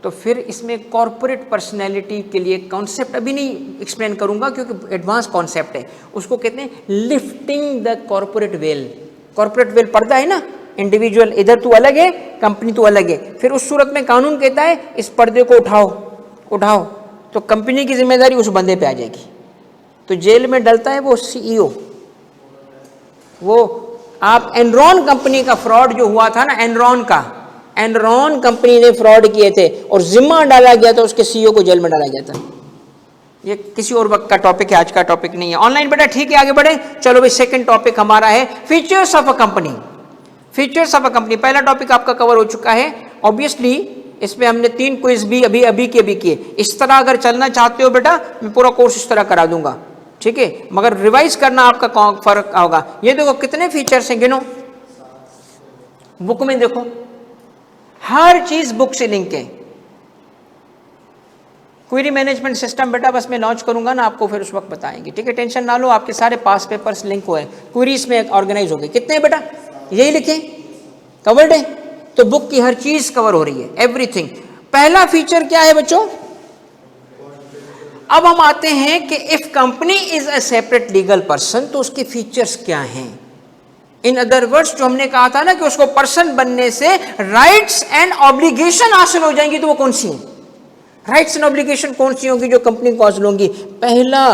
तो फिर इसमें कॉरपोरेट पर्सनैलिटी के लिए कॉन्सेप्ट अभी नहीं एक्सप्लेन करूंगा क्योंकि एडवांस कॉन्सेप्ट है। उसको कहते हैं lifting the corporate veil. Corporate veil पर्दा है ना, इंडिविजुअल इधर तू अलग है, कंपनी तू अलग है। फिर उस सूरत में कानून कहता है इस पर्दे को उठाओ, तो कंपनी की जिम्मेदारी उस बंदे पे आ जाएगी। तो जेल में डलता है वो सीईओ। वो आप एनरॉन कंपनी का फ्रॉड जो हुआ था ना, एनरॉन कंपनी ने फ्रॉड किए थे और जिम्मा डाला गया था, उसके सीईओ को जेल में डाला गया था। ये किसी और वक्त का टॉपिक है, आज का टॉपिक नहीं है। ऑनलाइन बेटा ठीक है, आगे बढ़े। चलो भाई, सेकंड टॉपिक हमारा है features of a company. Features of a company पहला टॉपिक आपका कवर हो चुका है। ऑब्वियसली इसमें हमने 3 क्विज भी अभी किए। इस तरह अगर चलना चाहते हो बेटा, मैं पूरा कोर्स इस तरह करा दूंगा, ठीक है, मगर रिवाइज करना आपका फर्क होगा। ये देखो कितने फीचर्स हैं, गिनो। बुक में देखो, हर चीज बुक से लिंक है। क्वेरी मैनेजमेंट सिस्टम बेटा बस मैं लॉन्च करूंगा ना, आपको फिर उस वक्त बताएंगे, ठीक है, टेंशन ना लो। आपके सारे पास पेपर्स लिंक हुए, क्वेरी इसमें ऑर्गेनाइज हो गई। कितने बेटा? यही लिखे, कवर्ड है। तो बुक की हर चीज कवर हो रही है, एवरीथिंग। पहला फीचर क्या है बच्चों? अब हम आते हैं कि if company is a separate legal person तो उसके फीचर्स क्या हैं। इन अदर वर्ड्स, जो हमने कहा था ना कि उसको पर्सन बनने से राइट्स एंड ऑब्लिगेशन हासिल हो जाएंगी, तो वो कौन सी है? राइट्स एंड ऑब्लिगेशन कौन सी होंगी जो कंपनी को हासिल होंगी? पहला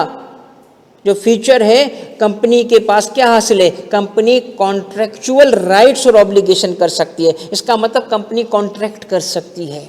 जो फीचर है, कंपनी के पास क्या हासिल है? कंपनी कॉन्ट्रेक्चुअल राइट्स और ऑब्लिगेशन कर सकती है। इसका मतलब कंपनी कॉन्ट्रैक्ट कर सकती है,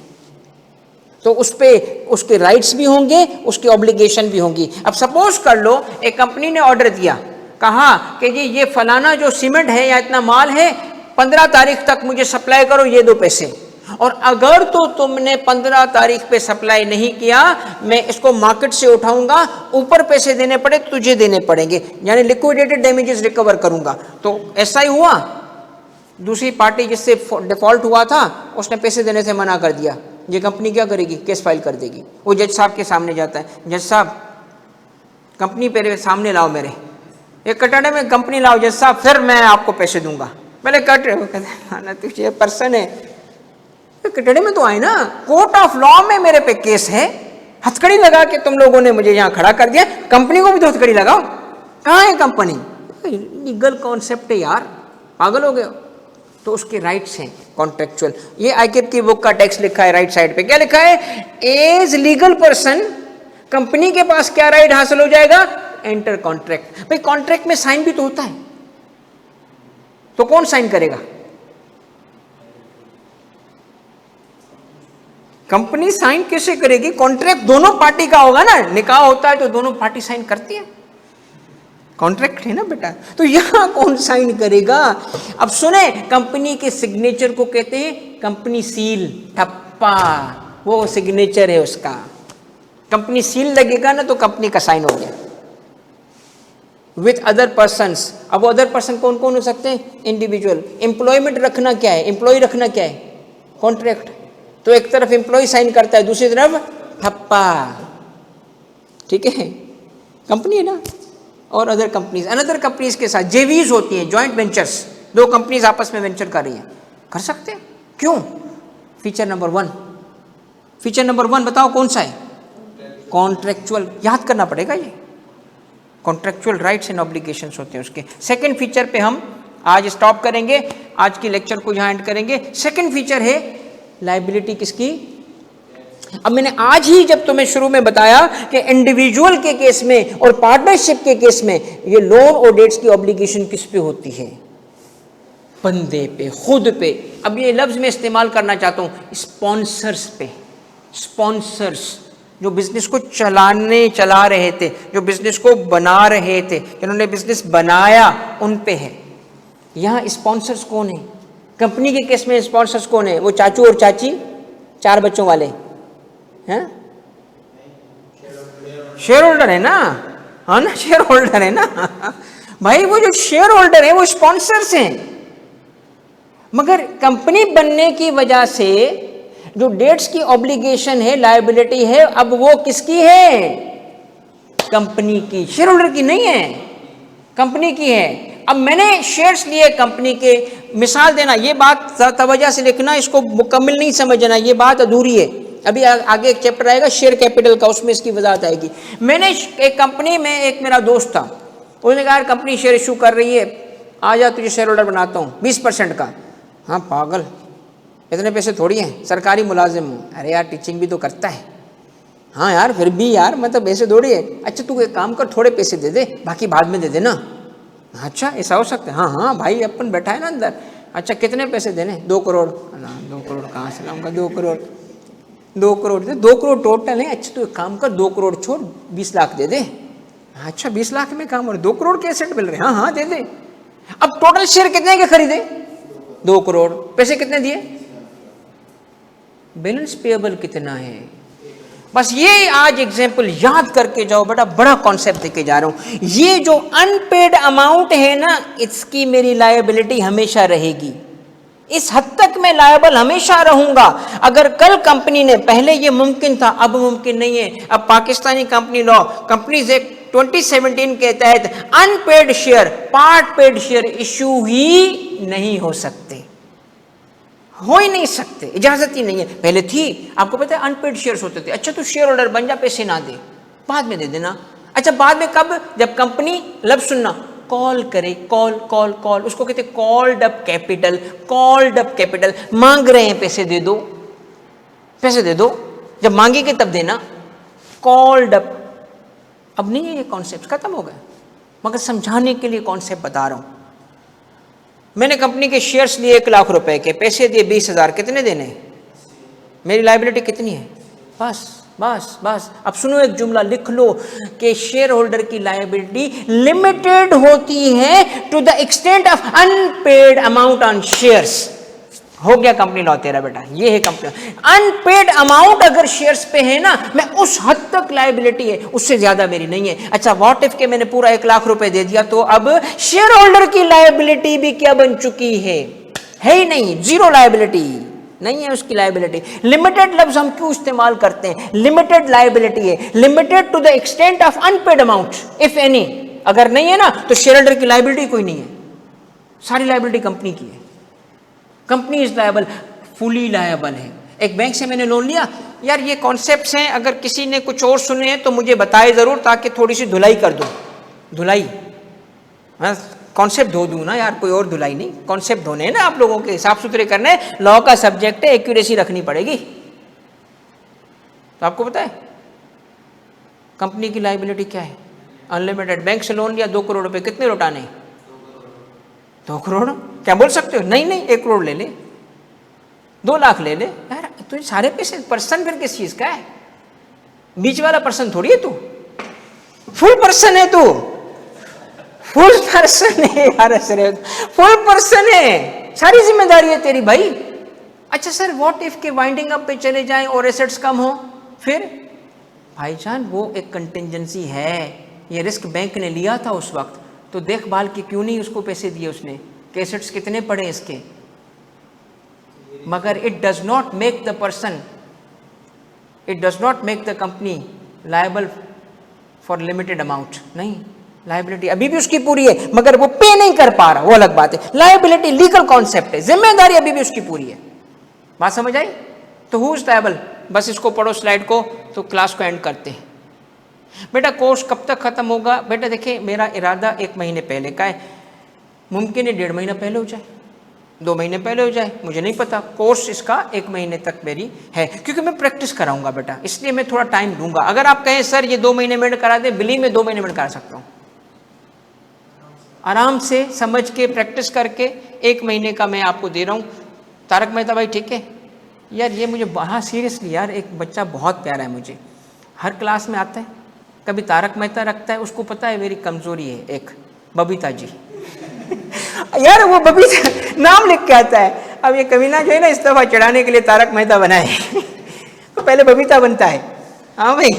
तो उस पे उसके राइट्स भी होंगे, उसकी ऑब्लिगेशन भी होंगी। अब सपोज कर लो एक कंपनी ने ऑर्डर दिया, कहा कि जी ये फलाना जो सीमेंट है या इतना माल है 15 तारीख तक मुझे सप्लाई करो, ये दो पैसे। और अगर तो तुमने 15 तारीख पे सप्लाई नहीं किया, मैं इसको मार्केट से उठाऊंगा, ऊपर पैसे देने पड़े तो तुझे देने पड़ेंगे, यानी लिक्विडेटेड डैमेजेस रिकवर करूंगा। तो ऐसा ही हुआ। दूसरी पार्टी जिससे डिफॉल्ट हुआ था उसने पैसे देने से मना कर दिया, ये कंपनी क्या करेगी? केस फाइल कर देगी। वो जज साहब के सामने जाता है, जज साहब कंपनी पे सामने लाओ मेरे, ये कटड़े में कंपनी लाओ जैसा, फिर मैं आपको पैसे दूंगा। पहले कट रहे हो, कहते तुझे पर्सन है, कटड़े में तो आए ना, कोर्ट ऑफ लॉ में मेरे पे केस है, हथकड़ी लगा के तुम लोगों ने मुझे यहां खड़ा कर दिया, कंपनी को भी तो हथकड़ी लगाओ। कहां है कंपनी? लीगल कॉन्सेप्ट है यार, पागल हो गए हो। तो उसके राइट्स हैं कॉन्ट्रेक्चुअल। ये आईकेप की बुक का टेक्स्ट लिखा है राइट साइड पे, क्या लिखा है? एज लीगल पर्सन कंपनी के पास क्या राइट हासिल हो जाएगा? Enter contract. भाई कॉन्ट्रैक्ट में साइन भी तो होता है, तो कौन साइन करेगा? कंपनी साइन कैसे करेगी? कॉन्ट्रैक्ट दोनों पार्टी का होगा ना, निकाह होता है तो दोनों पार्टी साइन करती है, कॉन्ट्रैक्ट है ना बेटा। तो यहां कौन साइन करेगा? अब सुने, कंपनी के सिग्नेचर को कहते हैं कंपनी सील, ठप्पा, वो सिग्नेचर है उसका। कंपनी सील लगेगा ना तो कंपनी का साइन हो गया। विथ अदर पर्सन्स, अब वो अदर पर्सन कौन कौन हो सकते हैं? इंडिविजुअल। एम्प्लॉयमेंट रखना क्या है? एम्प्लॉय रखना क्या है? कॉन्ट्रैक्ट। तो एक तरफ एम्प्लॉय साइन करता है, दूसरी तरफ ठप्पा, ठीक है, कंपनी है ना। और अदर कंपनीज, अनदर कंपनीज के साथ जेवीज होती हैं, जॉइंट वेंचर्स, दो कंपनीज आपस में वेंचर कर रही हैं, कर सकते हैं। क्यों? फीचर नंबर 1, फीचर नंबर 1 बताओ कौन सा है? कॉन्ट्रेक्चुअल। याद करना पड़ेगा, ये कॉन्ट्रेक्चुअल राइट्स एंड ऑब्लिगेशंस होते हैं उसके। सेकंड फीचर पे हम आज स्टॉप करेंगे, आज की लेक्चर को यहां एंड करेंगे। सेकंड फीचर है लायबिलिटी किसकी? अब मैंने आज ही जब तुम्हें शुरू में बताया कि इंडिविजुअल के केस में और पार्टनरशिप के केस में ये लोन और डेट्स की ऑब्लिगेशन किस पे होती है? बंदे पे, खुद पे। अब ये लफ्ज मैं इस्तेमाल करना चाहता हूं, स्पॉन्सर्स पे। स्पॉन्सर्स जो बिजनेस को चला रहे थे, जो बिजनेस को बना रहे थे, जिन्होंने बिजनेस बनाया, उन पे है। यहां स्पॉन्सर्स कौन है? कंपनी के केस में स्पॉन्सर्स कौन है? वो चाचू और चाची, 4 बच्चों वाले हैं, शेयर होल्डर है ना, हाँ ना, शेयर होल्डर है ना भाई। वो जो शेयर होल्डर है वो स्पॉन्सर्स हैं। मगर कंपनी बनने की वजह से जो डेट्स की ऑब्लिगेशन है, लायबिलिटी है, अब वो किसकी है? कंपनी की, शेयर होल्डर की नहीं है, कंपनी की है। अब मैंने शेयर्स लिए कंपनी के, मिसाल देना, ये बात तवज्जो से लिखना, इसको मुकम्मल नहीं समझना, ये बात अधूरी है। अभी आगे एक चैप्टर आएगा शेयर कैपिटल का, उसमें इसकी वजाहत आएगी। मैंने एक कंपनी में, एक मेरा दोस्त था, उसने कहा कंपनी शेयर इशू कर रही है, आ जा तुझे शेयर होल्डर बनाता हूँ 20% का। हाँ पागल, इतने पैसे थोड़ी हैं, सरकारी मुलाजिम हूँ। अरे यार टीचिंग भी तो करता है। हाँ यार फिर भी यार मतलब ऐसे थोड़ी है। अच्छा तू एक काम कर, थोड़े पैसे दे दे, बाकी बाद में दे देना। अच्छा ऐसा हो सकता है? हाँ हाँ भाई अपन बैठा है ना अंदर। अच्छा कितने पैसे देने? 2 करोड़। 2 करोड़ कहाँ से लाऊंगा? 2 करोड़ 2 करोड़ 2 करोड़ टोटल है। अच्छा तू एक काम कर, 2 करोड़ छोड़ 20 लाख दे दे। अच्छा 20 लाख में काम हो रहा है, 2 करोड़ के एसेट मिल रहे हैं। हाँ हाँ दे दे। अब टोटल शेयर कितने के खरीदे? 2 करोड़। पैसे कितने दिए? बैलेंस पेएबल कितना है? बस ये आज एग्जाम्पल याद करके जाओ बेटा, बड़ा कॉन्सेप्ट देके जा रहा हूं। ये जो अनपेड अमाउंट है ना, इसकी मेरी लायबिलिटी हमेशा रहेगी। इस हद तक मैं लायबल हमेशा रहूंगा। अगर कल कंपनी ने, पहले ये मुमकिन था, अब मुमकिन नहीं है। अब Pakistani company law, companies act 2017 के तहत unpaid share, part paid share issue ही नहीं हो सकते, हो ही नहीं सकते, इजाजत ही नहीं है। पहले थी, आपको पता है अनपेड शेयर्स होते थे। अच्छा तू शेयर होल्डर बन जा, पैसे ना दे, बाद में दे देना। अच्छा बाद में कब? जब कंपनी, लब सुनना, कॉल करे, कॉल कॉल कॉल, उसको कहते called up capital. Called up capital, मांग रहे हैं पैसे दे दो, पैसे दे दो, जब मांगेंगे तब देना। कॉल्ड अप, अब नहीं है ये कॉन्सेप्ट, खत्म हो गया। मगर समझाने के लिए कॉन्सेप्ट बता रहा हूं। मैंने कंपनी के शेयर्स लिए 1 लाख रुपए के, पैसे दिए 20,000, कितने देने? मेरी लायबिलिटी कितनी है? बस बस बस। अब सुनो एक जुमला लिख लो कि शेयर होल्डर की लायबिलिटी लिमिटेड होती है to the extent of unpaid amount on shares. हो गया कंपनी लॉ तेरा बेटा, ये है कंपनी। अनपेड अमाउंट अगर शेयर्स पे है ना, मैं उस हद तक लायबिलिटी है, उससे ज्यादा मेरी नहीं है। अच्छा व्हाट इफ के मैंने पूरा 1 लाख रुपए दे दिया, तो अब शेयर होल्डर की लायबिलिटी भी क्या बन चुकी है ही नहीं, जीरो लायबिलिटी, नहीं है उसकी लायबिलिटी। लिमिटेड लफ्ज हम क्यों इस्तेमाल करते हैं? लिमिटेड लायबिलिटी है, limited to the extent of unpaid amount if any. अगर नहीं है ना तो शेयर होल्डर की लायबिलिटी कोई नहीं है, सारी लायबिलिटी कंपनी की है। Company is liable, fully liable है। एक बैंक से मैंने लोन लिया, यार ये कॉन्सेप्ट्स हैं, अगर किसी ने कुछ और सुने हैं तो मुझे बताए जरूर, ताकि थोड़ी सी धुलाई कर दूं। धुलाई, हाँ, कॉन्सेप्ट धो दूं ना यार, कोई और धुलाई नहीं, कॉन्सेप्ट धोने हैं ना आप लोगों के, साफ सुथरे करने। लॉ का सब्जेक्ट है, एक्यूरेसी रखनी पड़ेगी। तो आपको पता है कंपनी की लायबिलिटी क्या है? अनलिमिटेड। बैंक से लोन लिया 2 करोड़ रुपए, कितने लौटाने? 2 करोड़। क्या बोल सकते हो? नहीं नहीं 1 करोड़ ले ले, 2 लाख ले ले। यार तो सारे पैसे, पर्सन फिर किस चीज का है? बीच वाला पर्सन थोड़ी है तू, फुल पर्सन है तू, फुल पर्सन है यार, फुल पर्सन है, सारी जिम्मेदारी है तेरी भाई। अच्छा सर, व्हाट इफ के वाइंडिंग अप पे चले जाएं और एसेट्स कम हो, फिर भाईजान वो एक कंटिजेंसी है, ये रिस्क बैंक ने लिया था उस वक्त, तो देखभाल की क्यों नहीं उसको पैसे दिए उसने, कि एसेट्स कितने पड़े इसके। मगर it does not make the person, it does not make the company liable for limited amount. नहीं, लायबिलिटी अभी भी उसकी पूरी है, मगर वो पे नहीं कर पा रहा, वो अलग बात है। लायबिलिटी लीगल कॉन्सेप्ट है, जिम्मेदारी अभी भी उसकी पूरी है। बात समझ आई? तो हु इज लायबल? बस इसको पढ़ो स्लाइड को, तो क्लास को एंड करते हैं। बेटा कोर्स कब तक खत्म होगा? बेटा देखिए, मेरा इरादा 1 महीने पहले का है, मुमकिन है 1.5 महीना पहले हो जाए, 2 महीने पहले हो जाए, मुझे नहीं पता। कोर्स इसका 1 महीने तक मेरी है, क्योंकि मैं प्रैक्टिस कराऊंगा बेटा, इसलिए मैं थोड़ा टाइम दूंगा। अगर आप कहें सर ये 2 महीने में करा दे, बिलीव में 2 महीने में करा सकता हूँ, आराम से समझ के प्रैक्टिस करके 1 महीने का मैं आपको दे रहा हूँ। तारक मेहता भाई ठीक है यार, ये मुझे, हाँ सीरियसली यार, एक बच्चा बहुत प्यारा है मुझे, हर क्लास में आता है, कभी तारक मेहता रखता है, उसको पता है मेरी कमजोरी है एक, बबीता जी। यार वो बबीता नाम लिख के आता है। अब ये कमीना जो है ना, इस दफा चढ़ाने के लिए तारक मेहता बनाए तो पहले बबीता बनता है। हाँ भाई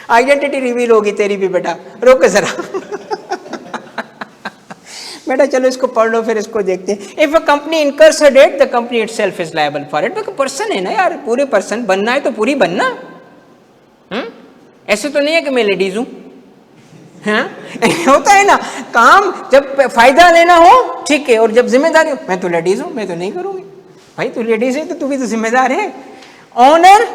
आइडेंटिटी रिवील होगी तेरी भी बेटा, रोको जरा बेटा चलो इसको पढ़ लो, फिर इसको देखते हैं। If a company incurs a debt, the company itself is liable for it. Person है ना यार, पूरे पर्सन बनना है तो पूरी बनना। ऐसे तो नहीं है कि मैं लेडीज हूं, हाँ? होता है ना काम, जब फायदा लेना हो ठीक है, और जब जिम्मेदारी हो, मैं तो लेडीज हूं, मैं तो नहीं करूंगी। भाई तू लेडीज है तो तू भी तो जिम्मेदार है। ऑनर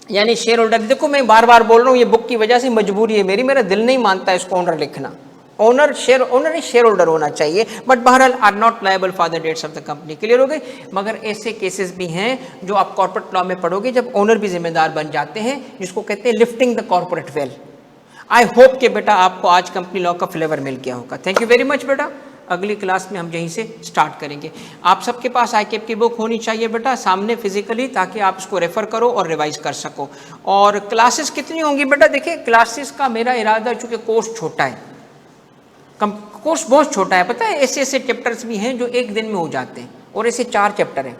यानी शेयर होल्डर, देखो मैं बार बार बोल रहा हूँ, ये बुक की वजह से मजबूरी है मेरी, मेरा दिल नहीं मानता है इसको ऑनर लिखना। ओनर शेयर होल्डर होना चाहिए, बट बहरहाल are not liable for the debts of the company. Clear हो गए? मगर ऐसे केसेस भी हैं जो आप कॉर्पोरेट लॉ में पढ़ोगे, जब ओनर भी जिम्मेदार बन जाते हैं, जिसको कहते हैं lifting the corporate veil. I hope कि बेटा आपको आज कंपनी लॉ का फ्लेवर मिल गया होगा। थैंक यू वेरी मच बेटा। अगली क्लास में हम यहीं से स्टार्ट करेंगे। आप सबके पास आईकेप की बुक होनी चाहिए बेटा सामने फिजिकली, ताकि आप इसको रेफर करो और रिवाइज कर सको। और क्लासेस कितनी होंगी बेटा? देखिए क्लासेस का मेरा इरादा, चूंकि कोर्स छोटा है, कोर्स बहुत छोटा है, पता है, ऐसे ऐसे चैप्टर्स भी हैं जो 1 दिन में हो जाते हैं, और ऐसे 4 चैप्टर हैं।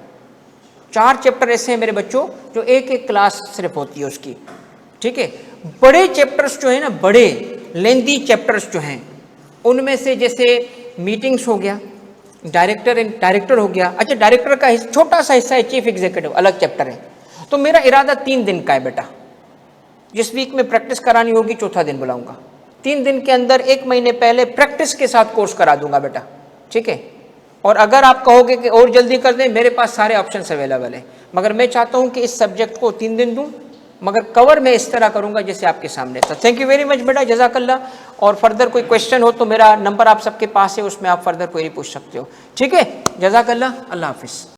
4 चैप्टर ऐसे हैं मेरे बच्चों जो एक क्लास सिर्फ होती है उसकी, ठीक है। बड़े चैप्टर्स जो है ना, बड़े लेंथी चैप्टर्स जो हैं, उनमें से जैसे मीटिंग्स हो गया, डायरेक्टर हो गया। अच्छा, डायरेक्टर का छोटा सा हिस्सा है चीफ एग्जीक्यूटिव, अलग चैप्टर है। तो मेरा इरादा 3 दिन का है बेटा। जिस वीक में प्रैक्टिस करानी होगी, चौथा दिन बुलाऊंगा। 3 दिन के अंदर 1 महीने पहले प्रैक्टिस के साथ कोर्स करा दूंगा बेटा, ठीक है। और अगर आप कहोगे कि और जल्दी कर दें, मेरे पास सारे ऑप्शंस अवेलेबल हैं, मगर मैं चाहता हूं कि इस सब्जेक्ट को 3 दिन दूं, मगर कवर मैं इस तरह करूंगा जैसे आपके सामने था। थैंक यू वेरी मच बेटा, जज़ाकल्लाह। और फर्दर कोई क्वेश्चन हो तो मेरा नंबर आप सबके पास है, उसमें आप फर्दर क्वेरी पूछ सकते हो, ठीक है। जज़ाकल्लाह, अल्लाह हाफिज़।